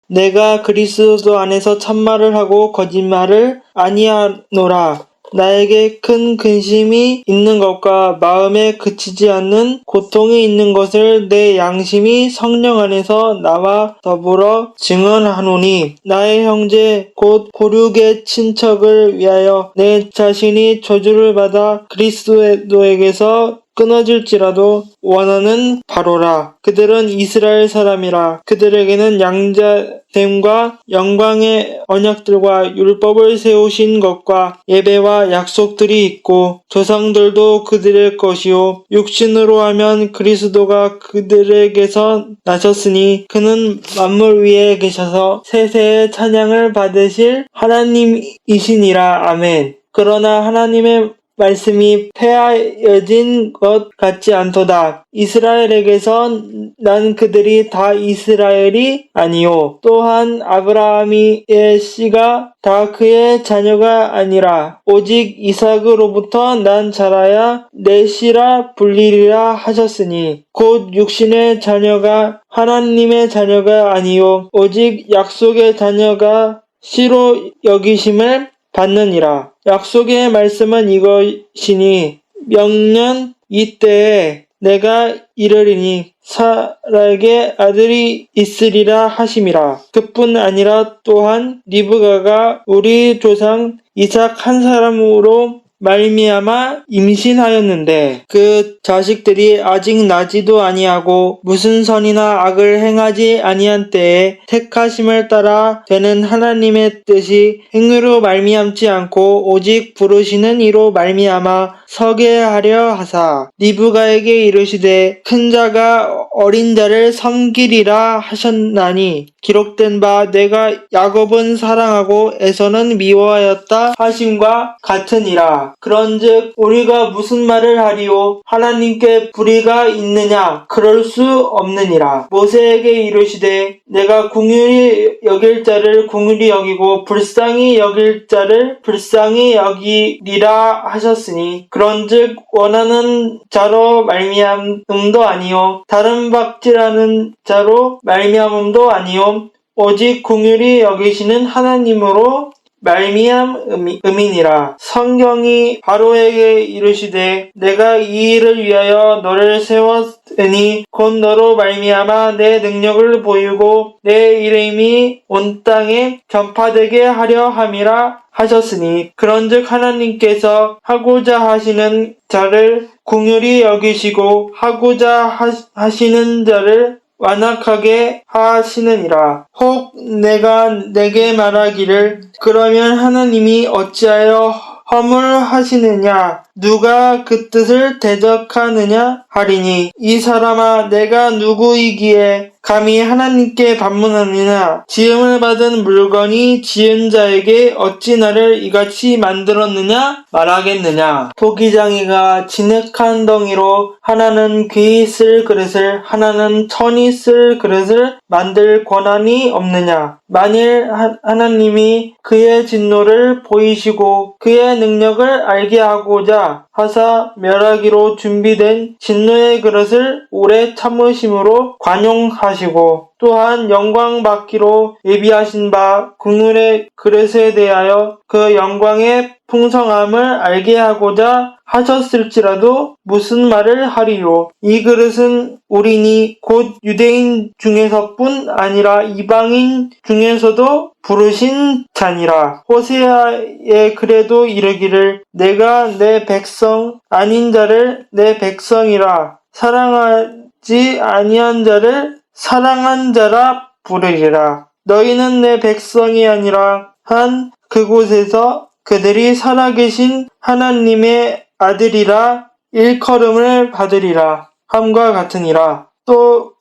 내가 그리스도 안에서 참말을 하고 거짓말을 아니하노라. 나에게 큰 근심이 있는 것과 마음에 그치지 않는 고통이 있는 것을 내 양심이 성령 안에서 나와 더불어 증언하노니 나의 형제 곧 고륙의 친척을 위하여 내 자신이 저주를 받아 그리스도에게서 끊어질지라도 원하는 바로라. 그들은 이스라엘 사람이라. 그들에게는 양자됨과 영광의 언약들과 율법을 세우신 것과 예배와 약속들이 있고 조상들도 그들의 것이요 육신으로 하면 그리스도가 그들에게서 나셨으니 그는 만물 위에 계셔서 세세의 찬양을 받으실 하나님이시니라. 아멘. 그러나 하나님의 말씀이 폐하여진 것 같지 않도다. 이스라엘에게서 난 그들이 다 이스라엘이 아니요. 또한 아브라함의 씨가 다 그의 자녀가 아니라 오직 이삭으로부터 난 자라야 내 씨라 불리리라 하셨으니 곧 육신의 자녀가 하나님의 자녀가 아니요. 오직 약속의 자녀가 씨로 여기심을 받느니라. 약속의 말씀은 이것이니 명년 이때에 내가 이르리니 사라에게 아들이 있으리라 하심이라. 그뿐 아니라 또한 리브가가 우리 조상 이삭 한 사람으로 말미암아 임신하였는데 그 자식들이 아직 나지도 아니하고 무슨 선이나 악을 행하지 아니한 때에 택하심을 따라 되는 하나님의 뜻이 행위로 말미암지 않고 오직 부르시는 이로 말미암아 서게 하려 하사 리브가에게 이르시되 큰 자가 어린 자를 섬기리라 하셨나니 기록된 바 내가 야곱은 사랑하고 에서는 미워하였다 하심과 같으니라. 그런즉 우리가 무슨 말을 하리요? 하나님께 불의가 있느냐? 그럴 수 없느니라. 모세에게 이르시되 내가 긍휼히 여길 자를 긍휼히 여기고 불쌍히 여길 자를 불쌍히 여기리라 하셨으니 그런즉 원하는 자로 말미암음도 아니요 다른 박질하는 자로 말미암음도 아니요 오직 긍휼히 여기시는 하나님으로 말미암음이니라. 성경이 바로에게 이르시되 내가 이 일을 위하여 너를 세웠으니 곧 너로 말미암아 내 능력을 보이고 내 이름이 온 땅에 전파되게 하려 함이라 하셨으니 그런즉 하나님께서 하고자 하시는 자를 긍휼히 여기시고 하고자 하시는 자를 완악하게 하시느니라. 혹 내가 내게 말하기를 그러면 하나님이 어찌하여 허물하시느냐 누가 그 뜻을 대적하느냐 하리니 이 사람아 내가 누구이기에 감히 하나님께 반문하느냐 지음을 받은 물건이 지은 자에게 어찌 나를 이같이 만들었느냐 말하겠느냐 토기장이가 진흙한 덩이로 하나는 귀히 쓸 그릇을 하나는 천이 쓸 그릇을 만들 권한이 없느냐 만일 하나님이 그의 진노를 보이시고 그의 능력을 알게 하고자 하사 멸하기로 준비된 진노의 그릇을 오래 참으심으로 관용하시고 또한 영광 받기로 예비하신 바 국률의 그릇에 대하여 그 영광의 풍성함을 알게 하고자 하셨을지라도 무슨 말을 하리요. 이 그릇은 우리니 곧 유대인 중에서뿐 아니라 이방인 중에서도 부르신 자니라. 호세아의 글에도 이르기를 내가 내 백성 아닌 자를 내 백성이라 사랑하지 아니한 자를 사랑한 자라 부르리라. 너희는 내 백성이 아니라 한 그곳에서 그들이 살아계신 하나님의 아들이라 일컬음을 받으리라 함과 같으니라. 또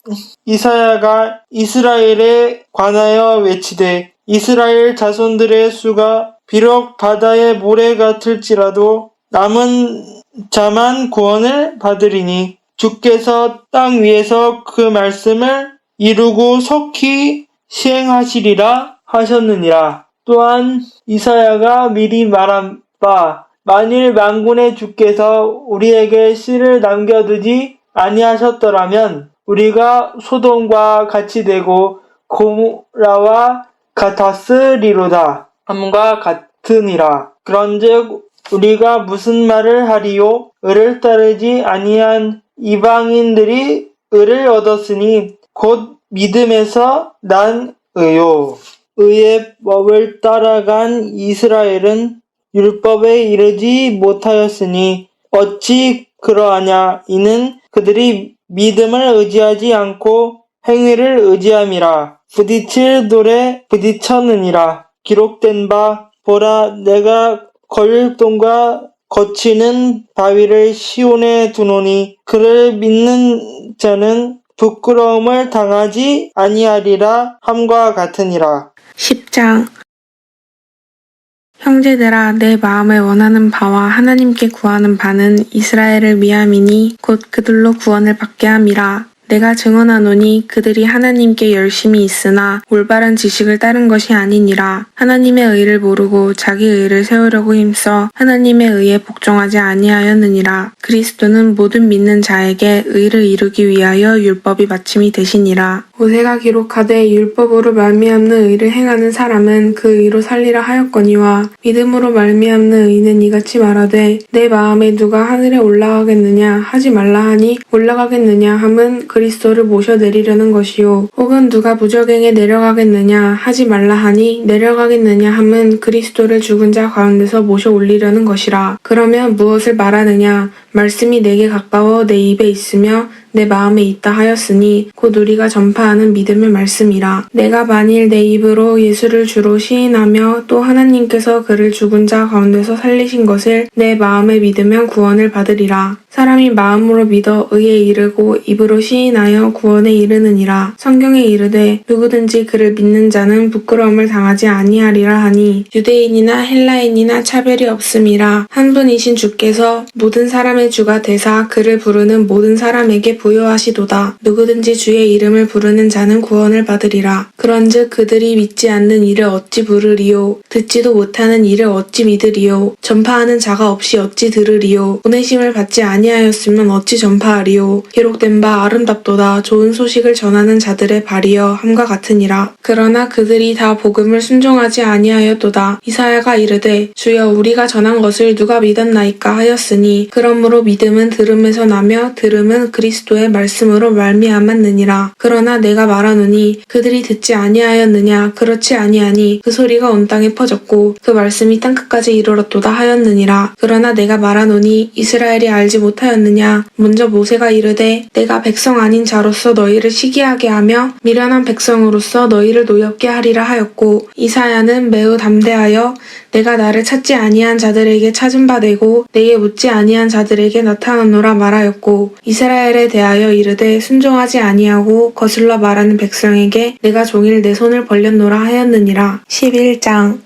이사야가 이스라엘에 관하여 외치되 이스라엘 자손들의 수가 비록 바다의 모래 같을지라도 남은 자만 구원을 받으리니 주께서 땅 위에서 그 말씀을 이루고 속히 시행하시리라 하셨느니라. 또한 이사야가 미리 말한 바 만일 만군의 주께서 우리에게 씨를 남겨두지 아니하셨더라면 우리가 소돔과 같이 되고 고모라와 같았으리로다 함과 같으니라. 그런즉 우리가 무슨 말을 하리요? 의를 따르지 아니한 이방인들이 의를 얻었으니 곧 믿음에서 난 의요. 의의 법을 따라간 이스라엘은 율법에 이르지 못하였으니 어찌 그러하냐? 이는 그들이 믿음을 의지하지 않고 행위를 의지함이라. 부딪힐 돌에 부딪혔느니라. 기록된 바 보라 내가 걸동과 거치는 바위를 시온에 두노니 그를 믿는 자는 부끄러움을 당하지 아니하리라 함과 같으니라. 10장 형제들아 내 마음에 원하는 바와 하나님께 구하는 바는 이스라엘을 위함이니 곧 그들로 구원을 받게 함이라. 내가 증언하노니 그들이 하나님께 열심히 있으나 올바른 지식을 따른 것이 아니니라. 하나님의 의를 모르고 자기 의를 세우려고 힘써 하나님의 의에 복종하지 아니하였느니라. 그리스도는 모든 믿는 자에게 의를 이루기 위하여 율법이 마침이 되시니라. 모세가 기록하되 율법으로 말미암는 의를 행하는 사람은 그 의로 살리라 하였거니와 믿음으로 말미암는 의는 이같이 말하되 내 마음에 누가 하늘에 올라가겠느냐 하지 말라 하니 올라가겠느냐 함은 그리스도를 모셔내리려는 것이요 혹은 누가 무저갱에 내려가겠느냐 하지 말라 하니 내려가겠느냐 함은 그리스도를 죽은 자 가운데서 모셔 올리려는 것이라. 그러면 무엇을 말하느냐? 말씀이 내게 가까워 내 입에 있으며 내 마음에 있다 하였으니 곧 우리가 전파하는 믿음의 말씀이라. 내가 만일 내 입으로 예수를 주로 시인하며 또 하나님께서 그를 죽은 자 가운데서 살리신 것을 내 마음에 믿으면 구원을 받으리라. 사람이 마음으로 믿어 의에 이르고 입으로 시인하여 구원에 이르느니라. 성경에 이르되 누구든지 그를 믿는 자는 부끄러움을 당하지 아니하리라 하니 유대인이나 헬라인이나 차별이 없음이라. 한 분이신 주께서 모든 사람의 주가 되사 그를 부르는 모든 사람에게 부요하시도다. 누구든지 주의 이름을 부르는 자는 구원을 받으리라. 그런즉 그들이 믿지 않는 이를 어찌 부르리요? 듣지도 못하는 이를 어찌 믿으리요? 전파하는 자가 없이 어찌 들으리요? 보내심을 받지 아니하였으면 어찌 전파하리요? 기록된 바 아름답도다. 좋은 소식을 전하는 자들의 발이여 함과 같으니라. 그러나 그들이 다 복음을 순종하지 아니하였도다. 이사야가 이르되 주여 우리가 전한 것을 누가 믿었나이까 하였으니 그러므로 믿음은 들음에서 나며 들음은 그리스도의 말씀으로 말미암았느니라. 그러나 내가 말하노니 그들이 듣지 아니하였느냐? 그렇지 아니하니 그 소리가 온 땅에 퍼졌고 그 말씀이 땅끝까지 이르렀도다 하였느니라. 그러나 내가 말하노니 이스라엘이 알지 못하였느냐? 먼저 모세가 이르되 내가 백성 아닌 자로서 너희를 시기하게 하며 미련한 백성으로서 너희를 노엽게 하리라 하였고 이사야는 매우 담대하여 내가 나를 찾지 아니한 자들에게 찾은 바 되고 내게 묻지 아니한 자들에게 나타나노라 말하였고 이스라엘에 대하여 이르되 순종하지 아니하고 거슬러 말하는 백성에게 내가 종일 내 손을 벌렸노라 하였느니라. 11장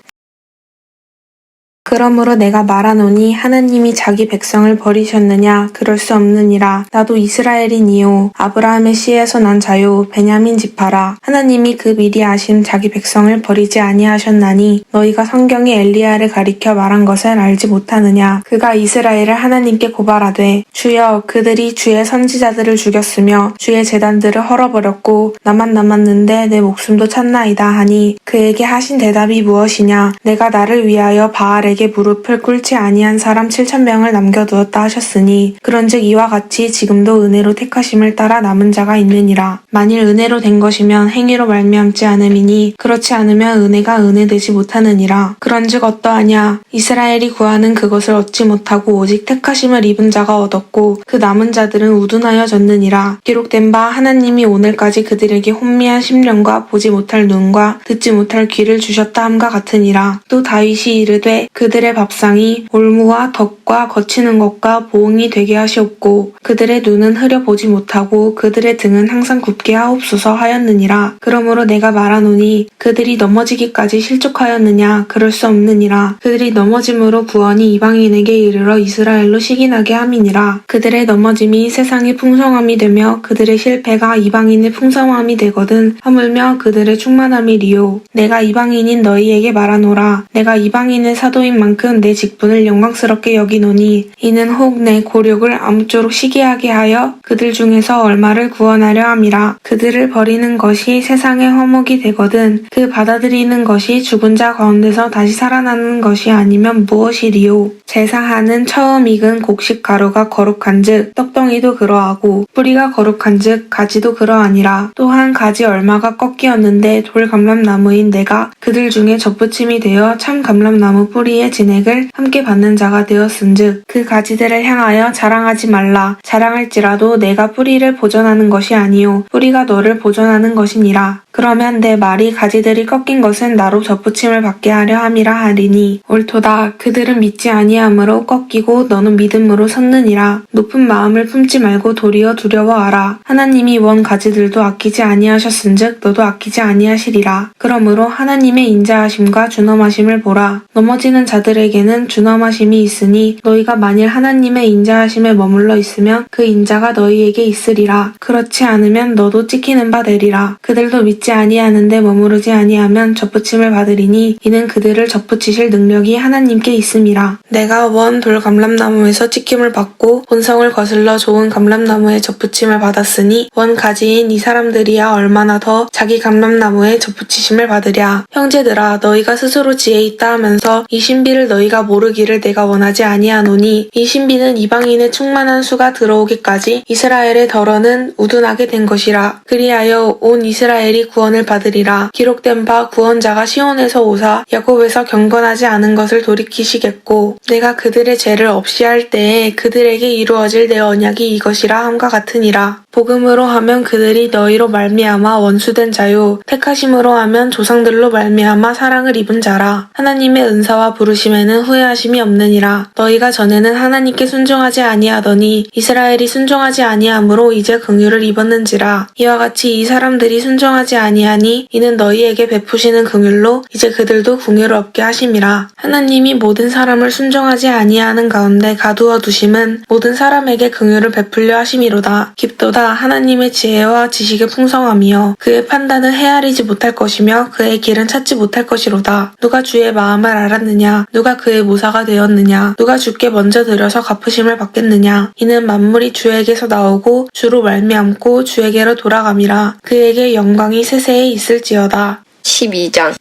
그러므로 내가 말하노니 하나님이 자기 백성을 버리셨느냐? 그럴 수 없느니라. 나도 이스라엘이니요 아브라함의 씨에서 난 자요 베냐민 지파라. 하나님이 그 미리 아신 자기 백성을 버리지 아니하셨나니 너희가 성경에 엘리야를 가리켜 말한 것을 알지 못하느냐? 그가 이스라엘을 하나님께 고발하되 주여 그들이 주의 선지자들을 죽였으며 주의 제단들을 헐어버렸고 나만 남았는데 내 목숨도 찾나이다 하니 그에게 하신 대답이 무엇이냐? 내가 나를 위하여 바알에게 무릎을 꿇지 아니한 사람 7,000명을 남겨두었다 하셨으니 그런즉 이와 같이 지금도 은혜로 택하심을 따라 남은 자가 있느니라. 만일 은혜로 된 것이면 행위로 말미암지 않음이니 그렇지 않으면 은혜가 은혜되지 못하느니라. 그런즉 어떠하냐? 이스라엘이 구하는 그것을 얻지 못하고 오직 택하심을 입은 자가 얻었고 그 남은 자들은 우둔하여졌느니라. 기록된 바 하나님이 오늘까지 그들에게 혼미한 심령과 보지 못할 눈과 듣지 못할 귀를 주셨다 함과 같으니라. 또 다윗이 이르되 그들의 밥상이 올무와 덕과 거치는 것과 보응이 되게 하시옵고 그들의 눈은 흐려보지 못하고 그들의 등은 항상 굳게 하옵소서 하였느니라. 그러므로 내가 말하노니 그들이 넘어지기까지 실족하였느냐? 그럴 수 없느니라. 그들이 넘어짐으로 구원이 이방인에게 이르러 이스라엘로 시기나게 함이니라. 그들의 넘어짐이 세상의 풍성함이 되며 그들의 실패가 이방인의 풍성함이 되거든 하물며 그들의 충만함이리요. 내가 이방인인 너희에게 말하노라. 내가 이방인의 사도인 만큼 내 직분을 영광스럽게 여기노니 이는 혹 내 고력을 아무쪼록 시기하게 하여 그들 중에서 얼마를 구원하려 함이라. 그들을 버리는 것이 세상의 화목이 되거든 그 받아들이는 것이 죽은 자 가운데서 다시 살아나는 것이 아니면 무엇이리요. 제사하는 처음 익은 곡식 가루가 거룩한즉 떡덩이도 그러하고 뿌리가 거룩한즉 가지도 그러하니라. 또한 가지 얼마가 꺾이었는데 돌 감람나무인 내가 그들 중에 접붙임이 되어 참 감람나무 뿌리의 진액을 함께 받는 자가 되었은즉 그 가지들을 향하여 자랑하지 말라. 자랑할지라도 내가 뿌리를 보존하는 것이 아니요 뿌리가 너를 보존하는 것이니라. 그러면 내 말이 가지들이 꺾인 것은 나로 접붙임을 받게 하려 함이라 하리니 옳도다. 그들은 믿지 아니함으로 꺾이고 너는 믿음으로 섰느니라. 높은 마음을 품지 말고 도리어 두려워하라. 하나님이 원 가지들도 아끼지 아니하셨은즉 너도 아끼지 아니하시리라. 그러므로 하나님의 인자하심과 준엄하심을 보라. 넘어지는 자들에게는 준엄하심이 있으니 너희가 만일 하나님의 인자하심에 머물러 있으면 그 인자가 너희에게 있으리라. 그렇지 않으면 너도 찍히는 바 되리라. 그들도 믿지 아니하는데 머무르지 아니하면 접붙임을 받으리니 이는 그들을 접붙이실 능력이 하나님께 있음이라. 내가 원 돌 감람나무에서 찍힘을 받고 본성을 거슬러 좋은 감람나무에 접붙임을 받았으니 원 가지인 이 사람들이야 얼마나 더 자기 감람나무에 접붙이심을 받으랴. 형제들아 너희가 스스로 지혜 있다 하면서 이 신비를 너희가 모르기를 내가 원하지 아니하노니 이 신비는 이방인의 충만한 수가 들어오기까지 이스라엘의 덜어는 우둔하게 된 것이라. 그리하여 온 이스라엘이 구원을 받으리라. 기록된 바 구원자가 시온에서 오사 야곱에서 경건하지 않은 것을 돌이키시겠고 내가 그들의 죄를 없이 할 때에 그들에게 이루어질 내 언약이 이것이라 함과 같으니라. 복음으로 하면 그들이 너희로 말미암아 원수된 자요 택하심으로 하면 조상들로 말미암아 사랑을 입은 자라. 하나님의 은사와 부르심에는 후회하심이 없느니라. 너희가 전에는 하나님께 순종하지 아니하더니 이스라엘이 순종하지 아니하므로 이제 긍휼을 입었는지라. 이와 같이 이 사람들이 순종하지 아니하니 이는 너희에게 베푸시는 긍휼로 이제 그들도 긍휼을 얻게 하심이라. 하나님이 모든 사람을 순종하지 아니하는 가운데 가두어 두심은 모든 사람에게 긍휼을 베풀려 하심이로다. 깊도다. 하나님의 지혜와 지식의 풍성함이여 그의 판단은 헤아리지 못할 것이며 그의 길은 찾지 못할 것이로다. 누가 주의 마음을 알았느냐? 누가 그의 모사가 되었느냐? 누가 주께 먼저 드려서 갚으심을 받겠느냐? 이는 만물이 주에게서 나오고 주로 말미암고 주에게로 돌아감이라. 그에게 영광이 세세에 있을지어다. 12장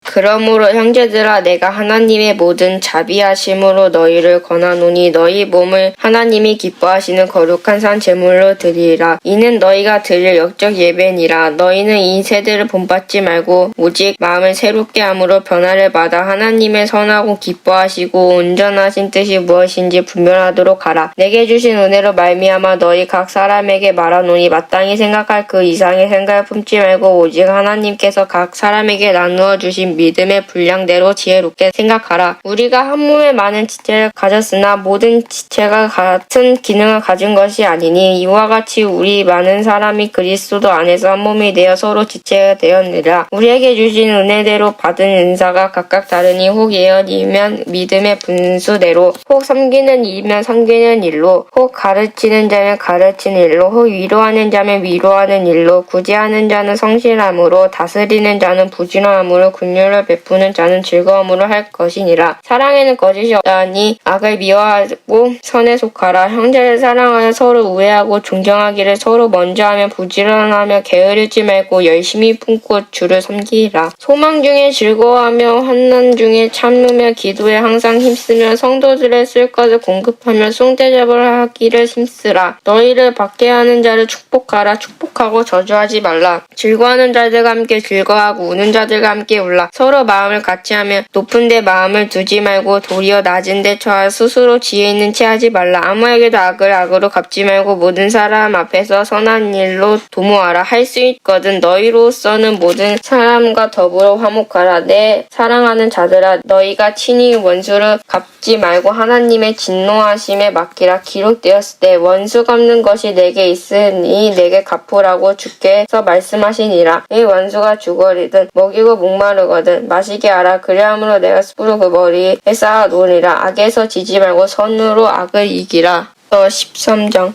그러므로 형제들아 내가 하나님의 모든 자비하심으로 너희를 권하노니 너희 몸을 하나님이 기뻐하시는 거룩한 산 제물로 드리라. 이는 너희가 드릴 영적 예배니라. 너희는 이 세대를 본받지 말고 오직 마음을 새롭게 함으로 변화를 받아 하나님의 선하고 기뻐하시고 온전하신 뜻이 무엇인지 분별하도록 하라. 내게 주신 은혜로 말미암아 너희 각 사람에게 말하노니 마땅히 생각할 그 이상의 생각을 품지 말고 오직 하나님께서 각 사람에게 나누어 주신 너는 믿음의 분량대로 지혜롭게 생각하라. 우리가 한 몸에 많은 지체를 가졌으나 모든 지체가 같은 기능을 가진 것이 아니니 이와 같이 우리 많은 사람이 그리스도 안에서 한 몸이 되어 서로 지체가 되었느니라. 우리에게 주신 은혜대로 받은 은사가 각각 다르니 혹 예언이면 믿음의 분수대로, 혹 섬기는 이면 섬기는 일로, 혹 가르치는 자면 가르치는 일로, 혹 위로하는 자면 위로하는 일로, 구제하는 자는 성실함으로, 다스리는 자는 부지런함으로, 긍휼을 베푸는 자는 즐거움으로 할 것이니라. 사랑에는 거짓이 없다니 악을 미워하고 선에 속하라. 형제를 사랑하여 서로 우애하고 존경하기를, 서로 먼저 하며 부지런하며 게으르지 말고 열심히 품고 주를 섬기라. 소망 중에 즐거워하며 환난 중에 참으며 기도에 항상 힘쓰며 성도들의 쓸 것을 공급하며 숭대접을 하기를 힘쓰라. 너희를 박해하는 자를 축복하라. 축복하고 저주하지 말라. 즐거워하는 자들과 함께 즐거워하고 우는 자들과 함께 울라. 서로 마음을 같이하며 높은 데 마음을 두지 말고 도리어 낮은 데 처하 스스로 지혜 있는 채 하지 말라. 아무에게도 악을 악으로 갚지 말고 모든 사람 앞에서 선한 일로 도모하라. 할 수 있거든 너희로서는 모든 사람과 더불어 화목하라. 내 사랑하는 자들아, 너희가 친히 원수를 갚지 말고 하나님의 진노하심에 맡기라. 기록되었을 때 원수 갚는 것이 내게 있으니 내게 갚으라고 주께서 말씀하시니라. 이 원수가 죽으리든 먹이고 목마르거든 마시게 하라. 그리함으로 내가 숯불을 그 머리에 쌓아 놓으리라. 악에서 지지 말고 선으로 악을 이기라. 13장.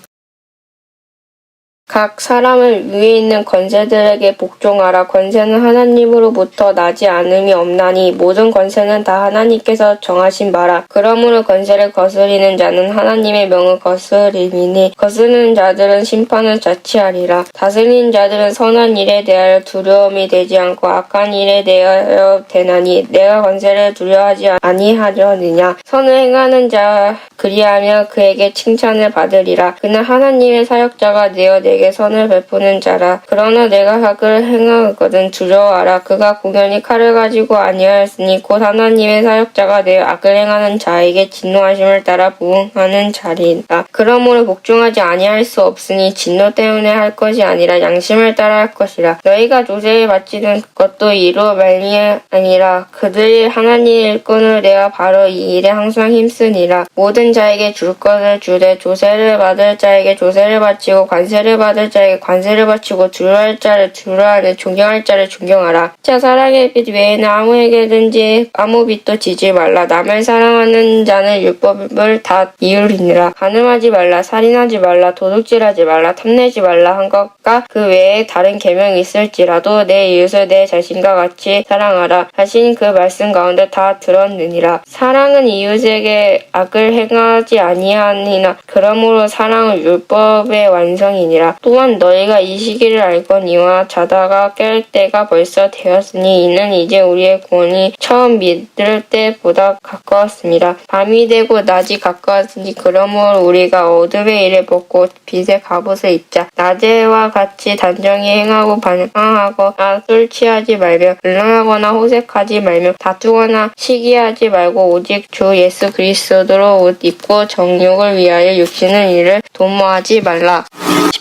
각 사람을 위에 있는 권세들에게 복종하라. 권세는 하나님으로부터 나지 않음이 없나니 모든 권세는 다 하나님께서 정하신 바라. 그러므로 권세를 거스리는 자는 하나님의 명을 거스리니 거스르는 자들은 심판을 자취하리라. 다스리는 자들은 선한 일에 대하여 두려움이 되지 않고 악한 일에 대하여 되나니 내가 권세를 두려워하지 아니하려느냐. 선을 행하는 자 그리하며 그에게 칭찬을 받으리라. 그는 하나님의 사역자가 되어 내게 선을 베푸는 자라. 그러나 내가 악을 행하거든 두려워하라. 그가 공연히 칼을 가지고 아니하였으니 곧 하나님의 사역자가 되어 악을 행하는 자에게 진노하심을 따라 부응하는 자리라. 그러므로 복종하지 아니할 수 없으니 진노 때문에 할 것이 아니라 양심을 따라 할 것이라. 너희가 조세에 바치는 것도 이로 말미암이라. 그들이 하나님의 일꾼을 내가 바로 이 일에 항상 힘쓰니라. 모든 자에게 줄 것을 주되 조세를 받을 자에게 조세를 바치고 관세를 받을 자에게 관세를 바치고 두려워할 자를 두려워하되 존경할 자를 존경하라. 자 사랑의 빛 외에는 아무에게든지 아무 빛도 지지 말라. 남을 사랑하는 자는 율법을 다 이루리니라. 간음하지 말라. 살인하지 말라. 도둑질하지 말라. 탐내지 말라 한 것과 그 외에 다른 계명이 있을지라도 내 이웃을 내 자신과 같이 사랑하라. 자신 그 말씀 가운데 다 들었느니라. 사랑은 이웃에게 악을 행하지 아니하니나 그러므로 사랑은 율법의 완성이니라. 또한 너희가 이 시기를 알거니와 자다가 깰 때가 벌써 되었으니 이는 이제 우리의 구원이 처음 믿을 때보다 가까웠습니다. 밤이 되고 낮이 가까웠으니 그러므로 우리가 어둠의 일을 벗고 빛의 갑옷을 입자. 낮에와 같이 단정히 행하고 반항하거나 술 취하지 말며 음란하거나 호색하지 말며 다투거나 시기하지 말고 오직 주 예수 그리스도로 옷 입고 정욕을 위하여 육신의 일을 도모하지 말라.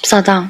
14장.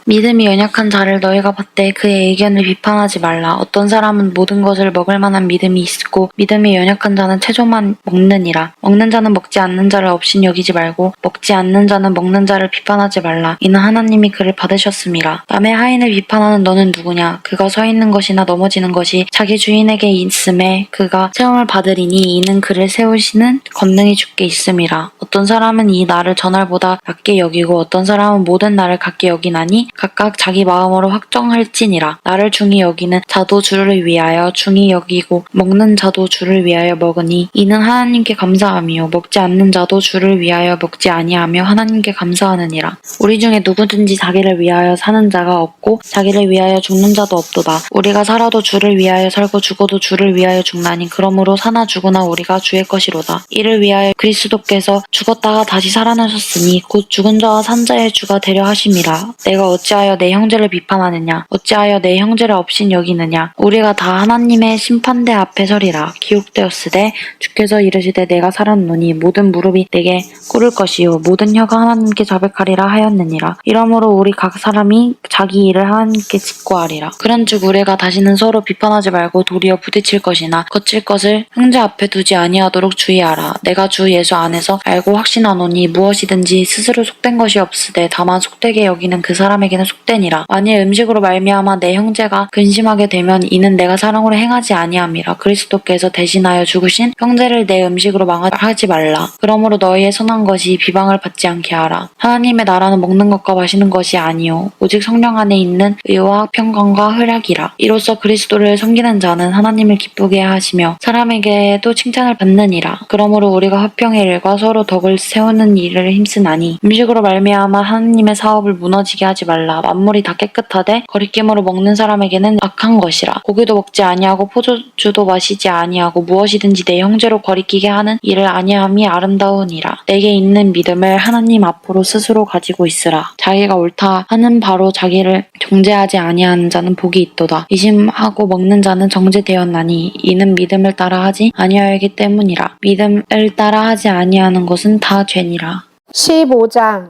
믿음이 연약한 자를 너희가 봤되 그의 의견을 비판하지 말라. 어떤 사람은 모든 것을 먹을 만한 믿음이 있고 믿음이 연약한 자는 채소만 먹느니라. 먹는 자는 먹지 않는 자를 업신 여기지 말고 먹지 않는 자는 먹는 자를 비판하지 말라. 이는 하나님이 그를 받으셨음이라. 남의 하인을 비판하는 너는 누구냐? 그가 서 있는 것이나 넘어지는 것이 자기 주인에게 있음에 그가 세움을 받으리니 이는 그를 세우시는 권능이 주께 있음이라. 어떤 사람은 이 날을 전날보다 낮게 여기고 어떤 사람은 모든 날을 같게 여기나니 각각 자기 마음으로 확정할지니라. 나를 중히 여기는 자도 주를 위하여 중히 여기고 먹는 자도 주를 위하여 먹으니 이는 하나님께 감사함이요 먹지 않는 자도 주를 위하여 먹지 아니하며 하나님께 감사하느니라. 우리 중에 누구든지 자기를 위하여 사는 자가 없고 자기를 위하여 죽는 자도 없도다. 우리가 살아도 주를 위하여 위하여 살고 죽어도 주를 위하여 죽나니 그러므로 사나 죽으나 우리가 주의 것이로다. 이를 위하여 그리스도께서 죽었다가 다시 살아나셨으니 곧 죽은 자와 산 자의 주가 되려 하심이라. 내가 어찌하여 내 형제를 비판하느냐? 어찌하여 내 형제를 업신 여기느냐? 우리가 다 하나님의 심판대 앞에 서리라. 기록되었으되 주께서 이르시되 내가 살았노니 모든 무릎이 내게 꿇을 것이요 모든 혀가 하나님께 자백하리라 하였느니라. 이러므로 우리 각 사람이 자기 일을 하나님께 직고하리라. 그런즉 우리가 다시는 서로 비판하지 말고 도리어 부딪힐 것이나 거칠 것을 형제 앞에 두지 아니하도록 주의하라. 내가 주 예수 안에서 알고 확신하노니 무엇이든지 스스로 속된 것이 없으되 다만 속되게 여기는 그 사람에게는 속되니라. 만일 음식으로 말미암아 내 형제가 근심하게 되면 이는 내가 사랑으로 행하지 아니함이라. 그리스도께서 대신하여 죽으신 형제를 내 음식으로 망하지 말라. 그러므로 너희의 선한 것이 비방을 받지 않게 하라. 하나님의 나라는 먹는 것과 마시는 것이 아니요 오직 성령 안에 있는 의와 평강과 활약이라. 이로써 그리스도를 섬기는 자는 하나님을 기쁘게 하시며 사람에게도 칭찬을 받느니라. 그러므로 우리가 화평의 일과 서로 덕을 세우는 일을 힘쓰나니 음식으로 말미암아 하나님의 사업을 무너지게 하지 말라. 만물이 다 깨끗하되 거리낌으로 먹는 사람에게는 악한 것이라. 고기도 먹지 아니하고 포도주도 마시지 아니하고 무엇이든지 내 형제로 거리끼게 하는 일을 아니함이 아름다우니라. 내게 있는 믿음을 하나님 앞으로 스스로 가지고 있으라. 자기가 옳다 하는 바로 자기를 정죄하지 아니하는 자는 복이 있도다. 의심하고 먹는 자는 정죄되었나니 이는 믿음을 따라 하지 아니하였기 때문이라. 믿음을 따라 하지 아니하는 것은 다 죄니라. 15장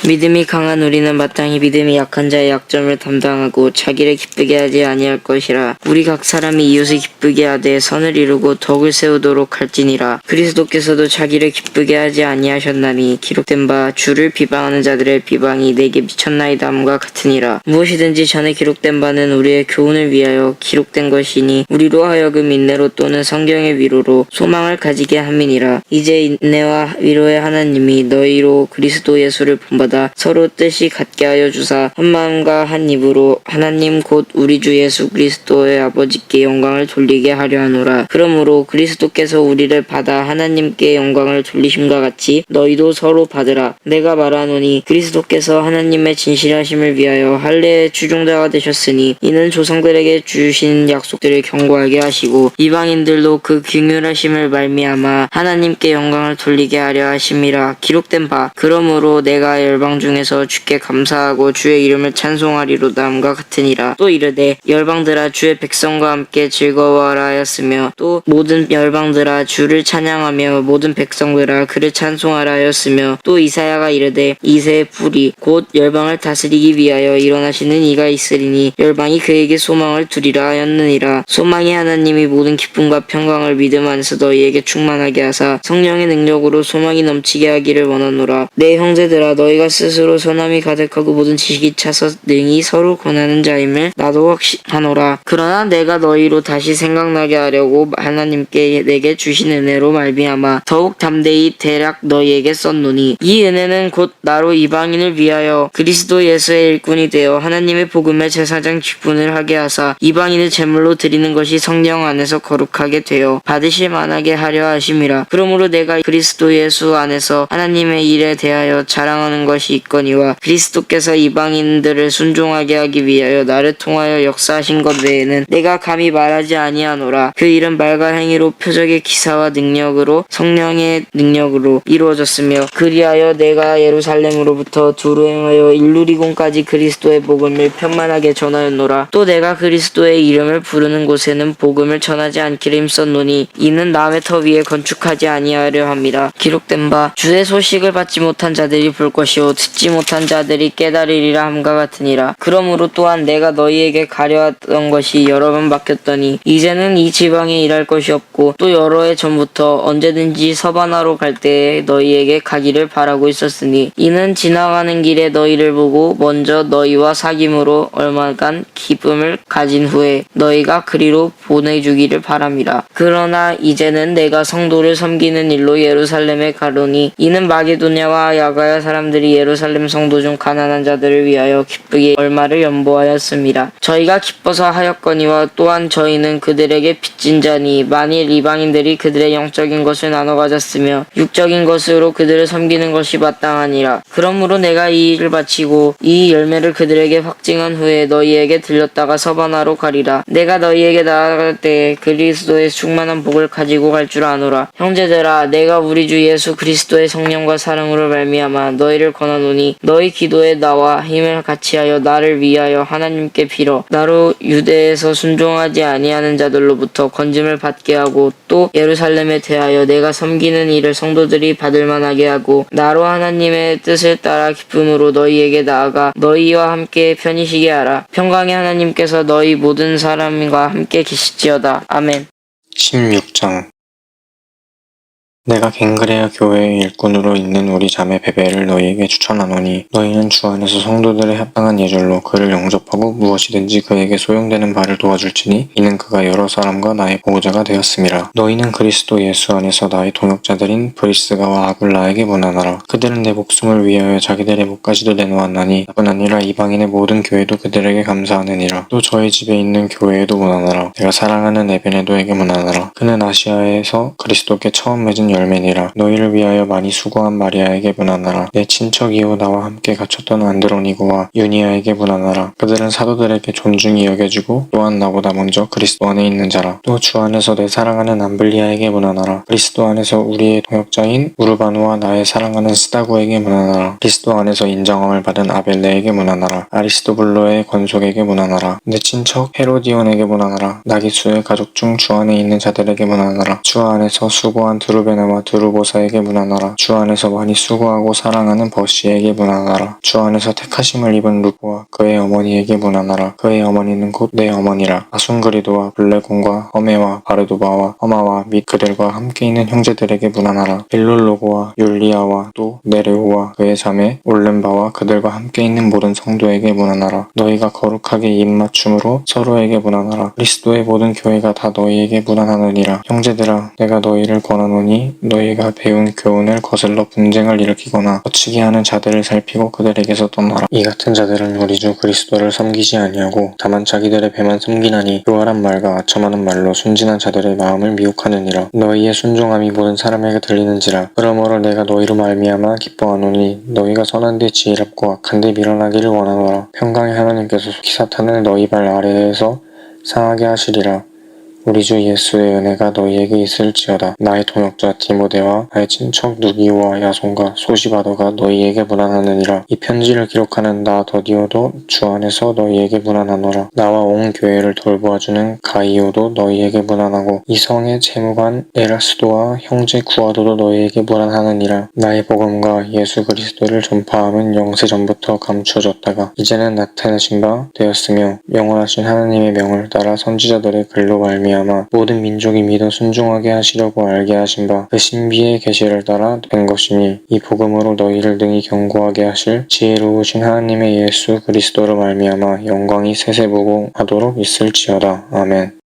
믿음이 강한 우리는 마땅히 믿음이 약한 자의 약점을 담당하고 자기를 기쁘게 하지 아니할 것이라. 우리 각 사람이 이웃을 기쁘게 하되 선을 이루고 덕을 세우도록 할지니라. 그리스도께서도 자기를 기쁘게 하지 아니하셨나니 기록된 바 주를 비방하는 자들의 비방이 내게 미쳤나이다 함과 같으니라. 무엇이든지 전에 기록된 바는 우리의 교훈을 위하여 기록된 것이니 우리로 하여금 인내로 또는 성경의 위로로 소망을 가지게 함이니라. 이제 인내와 위로의 하나님이 너희로 그리스도 예수를 본받아 서로 뜻이 같게 하여 주사 한 마음과 한 입으로 하나님 곧 우리 주 예수 그리스도의 아버지께 영광을 돌리게 하려 하노라. 그러므로 그리스도께서 우리를 받아 하나님께 영광을 돌리심과 같이 너희도 서로 받으라. 내가 말하노니 그리스도께서 하나님의 진실하심을 위하여 할례의 추종자가 되셨으니 이는 조상들에게 주신 약속들을 경고하게 하시고 이방인들로 그 긍휼하심을 말미암아 하나님께 영광을 돌리게 하려 하심이라. 기록된 바 그러므로 내가 열방 중에서 주께 감사하고 주의 이름을 찬송하리로다 함과 같으니라. 또 이르되 열방들아 주의 백성과 함께 즐거워하라 하였으며 또 모든 열방들아 주를 찬양하며 모든 백성들아 그를 찬송하라 하였으며 또 이사야가 이르되 이새의 불이 곧 열방을 다스리기 위하여 일어나시는 이가 있으리니 열방이 그에게 소망을 두리라 하였느니라. 소망이 하나님이 모든 기쁨과 평강을 믿음 안에서 너희에게 충만하게 하사 성령의 능력으로 소망이 넘치게 하기를 원하노라. 내 형제들아 너희가 스스로 선함이 가득하고 모든 지식이 차서 능히 서로 권하는 자임을 나도 확신하노라. 그러나 내가 너희로 다시 생각나게 하려고 하나님께 내게 주신 은혜로 말미암아 더욱 담대히 대략 너희에게 썼노니 이 은혜는 곧 나로 이방인을 위하여 그리스도 예수의 일꾼이 되어 하나님의 복음의 제사장 직분을 하게 하사 이방인을 제물로 드리는 것이 성령 안에서 거룩하게 되어 받으실 만하게 하려 하심이라. 그러므로 내가 그리스도 예수 안에서 하나님의 일에 대하여 자랑하는 것이 있거니와 그리스도께서 이방인들을 순종하게 하기 위하여 나를 통하여 역사하신 것 외에는 내가 감히 말하지 아니하노라. 그 일은 말과 행위로 표적의 기사와 능력으로 성령의 능력으로 이루어졌으며 그리하여 내가 예루살렘으로부터 두루 행하여 일루리곤까지 그리스도의 복음을 편만하게 전하였노라. 또 내가 그리스도의 이름을 부르는 곳에는 복음을 전하지 않기를 힘썼노니 이는 남의 터 위에 건축하지 아니하려 함이라. 기록된 바 주의 소식을 받지 못한 자들이 볼 것이요 듣지 못한 자들이 깨달으리라 함과 같으니라. 그러므로 또한 내가 너희에게 가려하던 것이 여러 번 바뀌었더니 이제는 이 지방에 일할 것이 없고 또 여러 해 전부터 언제든지 서바나로 갈 때에 너희에게 가기를 바라고 있었으니 이는 지나가는 길에 너희를 보고 먼저 너희와 사귐으로 얼마간 기쁨을 가진 후에 너희가 그리로 보내주기를 바람이라. 그러나 이제는 내가 성도를 섬기는 일로 예루살렘에 가노니 이는 마게도냐와 야가야 사람들이 예루살렘 성도 중 가난한 자들을 위하여 기쁘게 얼마를 연보하였음이라. 저희가 기뻐서 하였거니와 또한 저희는 그들에게 빚진 자니 만일 이방인들이 그들의 영적인 것을 나눠 가졌으며 육적인 것으로 그들을 섬기는 것이 마땅하니라. 그러므로 내가 이 일을 마치고 이 열매를 그들에게 확증한 후에 너희에게 들렸다가 서바나로 가리라. 내가 너희에게 나아갈 때에 그리스도의 충만한 복을 가지고 갈 줄 아노라. 형제들아, 내가 우리 주 예수 그리스도의 성령과 사랑으로 말미암아 너희를 권하노니 너희 기도에 나와 힘을 같이하여 나를 위하여 하나님께 빌어 나로 유대에서 순종하지 아니하는 자들로부터 건짐을 받게 하고 또 예루살렘에 대하여 내가 섬기는 일을 성도들이 받을 만하게 하고 나로 하나님의 뜻을 따라 기쁨으로 너희에게 나아가 너희와 함께 편히 쉬게 하라. 평강의 하나님께서 너희 모든 사람과 함께 계시지어다. 아멘. 16장 내가 갱그레아 교회의 일꾼으로 있는 우리 자매 베베를 너희에게 추천하노니 너희는 주 안에서 성도들의 합당한 예절로 그를 영접하고 무엇이든지 그에게 소용되는 바를 도와줄지니 이는 그가 여러 사람과 나의 보호자가 되었음이라. 너희는 그리스도 예수 안에서 나의 동역자들인 브리스가와 아굴라에게 문안하라. 그들은 내 목숨을 위하여 자기들의 목까지도 내놓았나니 나뿐 아니라 이방인의 모든 교회도 그들에게 감사하느니라. 또 저희 집에 있는 교회에도 문안하라. 내가 사랑하는 에베네도에게 문안하라. 그는 아시아에서 그리스도께 처음 맺은 열매니라. 너희를 위하여 많이 수고한 마리아에게 문안하라. 내 친척이요 나와 함께 갇혔던 안드로니고와 유니아에게 문안하라. 그들은 사도들에게 존중히 여겨지고 또한 나보다 먼저 그리스도 안에 있는 자라. 또 주 안에서 내 사랑하는 암블리아에게 문안하라. 그리스도 안에서 우리의 동역자인 우르바누와 나의 사랑하는 스다구에게 문안하라. 그리스도 안에서 인정함을 받은 아벨레에게 문안하라. 아리스도블로의 권속에게 문안하라. 내 친척 헤로디온에게 문안하라. 나기수의 가족 중 주 안에 있는 자들에게 문안하라. 주 안에서 수고한 드루베나와 드루보사에게 문안하라. 주 안에서 많이 수고하고 사랑하는 버시에게 문안하라. 주 안에서 택하심을 입은 루보와 그의 어머니에게 문안하라. 그의 어머니는 곧 내 어머니라. 아순그리도와 블레곤과 허메와 바르도바와 허마와 및 그들과 함께 있는 형제들에게 문안하라. 빌룰로고와 율리아와 또 네레오와 그의 자매 올렘바와 그들과 함께 있는 모든 성도에게 문안하라. 너희가 거룩하게 입맞춤으로 서로에게 문안하라. 그리스도의 모든 교회가 다 너희에게 문안하느니라. 형제들아, 내가 너희를 권하노니 너희가 배운 교훈을 거슬러 분쟁을 일으키거나 거치게 하는 자들을 살피고 그들에게서 떠나라. 이 같은 자들은 우리 주 그리스도를 섬기지 아니하고 다만 자기들의 배만 섬기나니 교활한 말과 아첨하는 말로 순진한 자들의 마음을 미혹하느니라. 너희의 순종함이 모든 사람에게 들리는지라. 그러므로 내가 너희로 말미암아 기뻐하노니 너희가 선한데 지혜롭고 악한데 밀어나기를 원하노라. 평강의 하나님께서 속히 사탄을 너희 발 아래에서 상하게 하시리라. 우리 주 예수의 은혜가 너희에게 있을지어다. 나의 동역자 디모데와 나의 친척 누기오와 야손과 소시바더가 너희에게 문안하느니라. 이 편지를 기록하는 나 더디오도 주 안에서 너희에게 문안하노라. 나와 온 교회를 돌보아주는 가이오도 너희에게 문안하고 이 성의 재무관 에라스도와 형제 구아도도 너희에게 문안하느니라. 나의 복음과 예수 그리스도를 전파함은 영세전부터 감추어졌다가 이제는 나타내신 바 되었으며 영원하신 하나님의 명을 따라 선지자들의 글로 말미암아 모든 민족이 믿어 순종하게 하시려고 알게 하신 바 그 신비의 계시를 따라 된 것이니 이 복음으로 너희를 능히 견고하게 하실 지혜로우신 하나님의 예수 그리스도로 말미암아 영광이 세세무궁하도록 있을지어다. 아멘.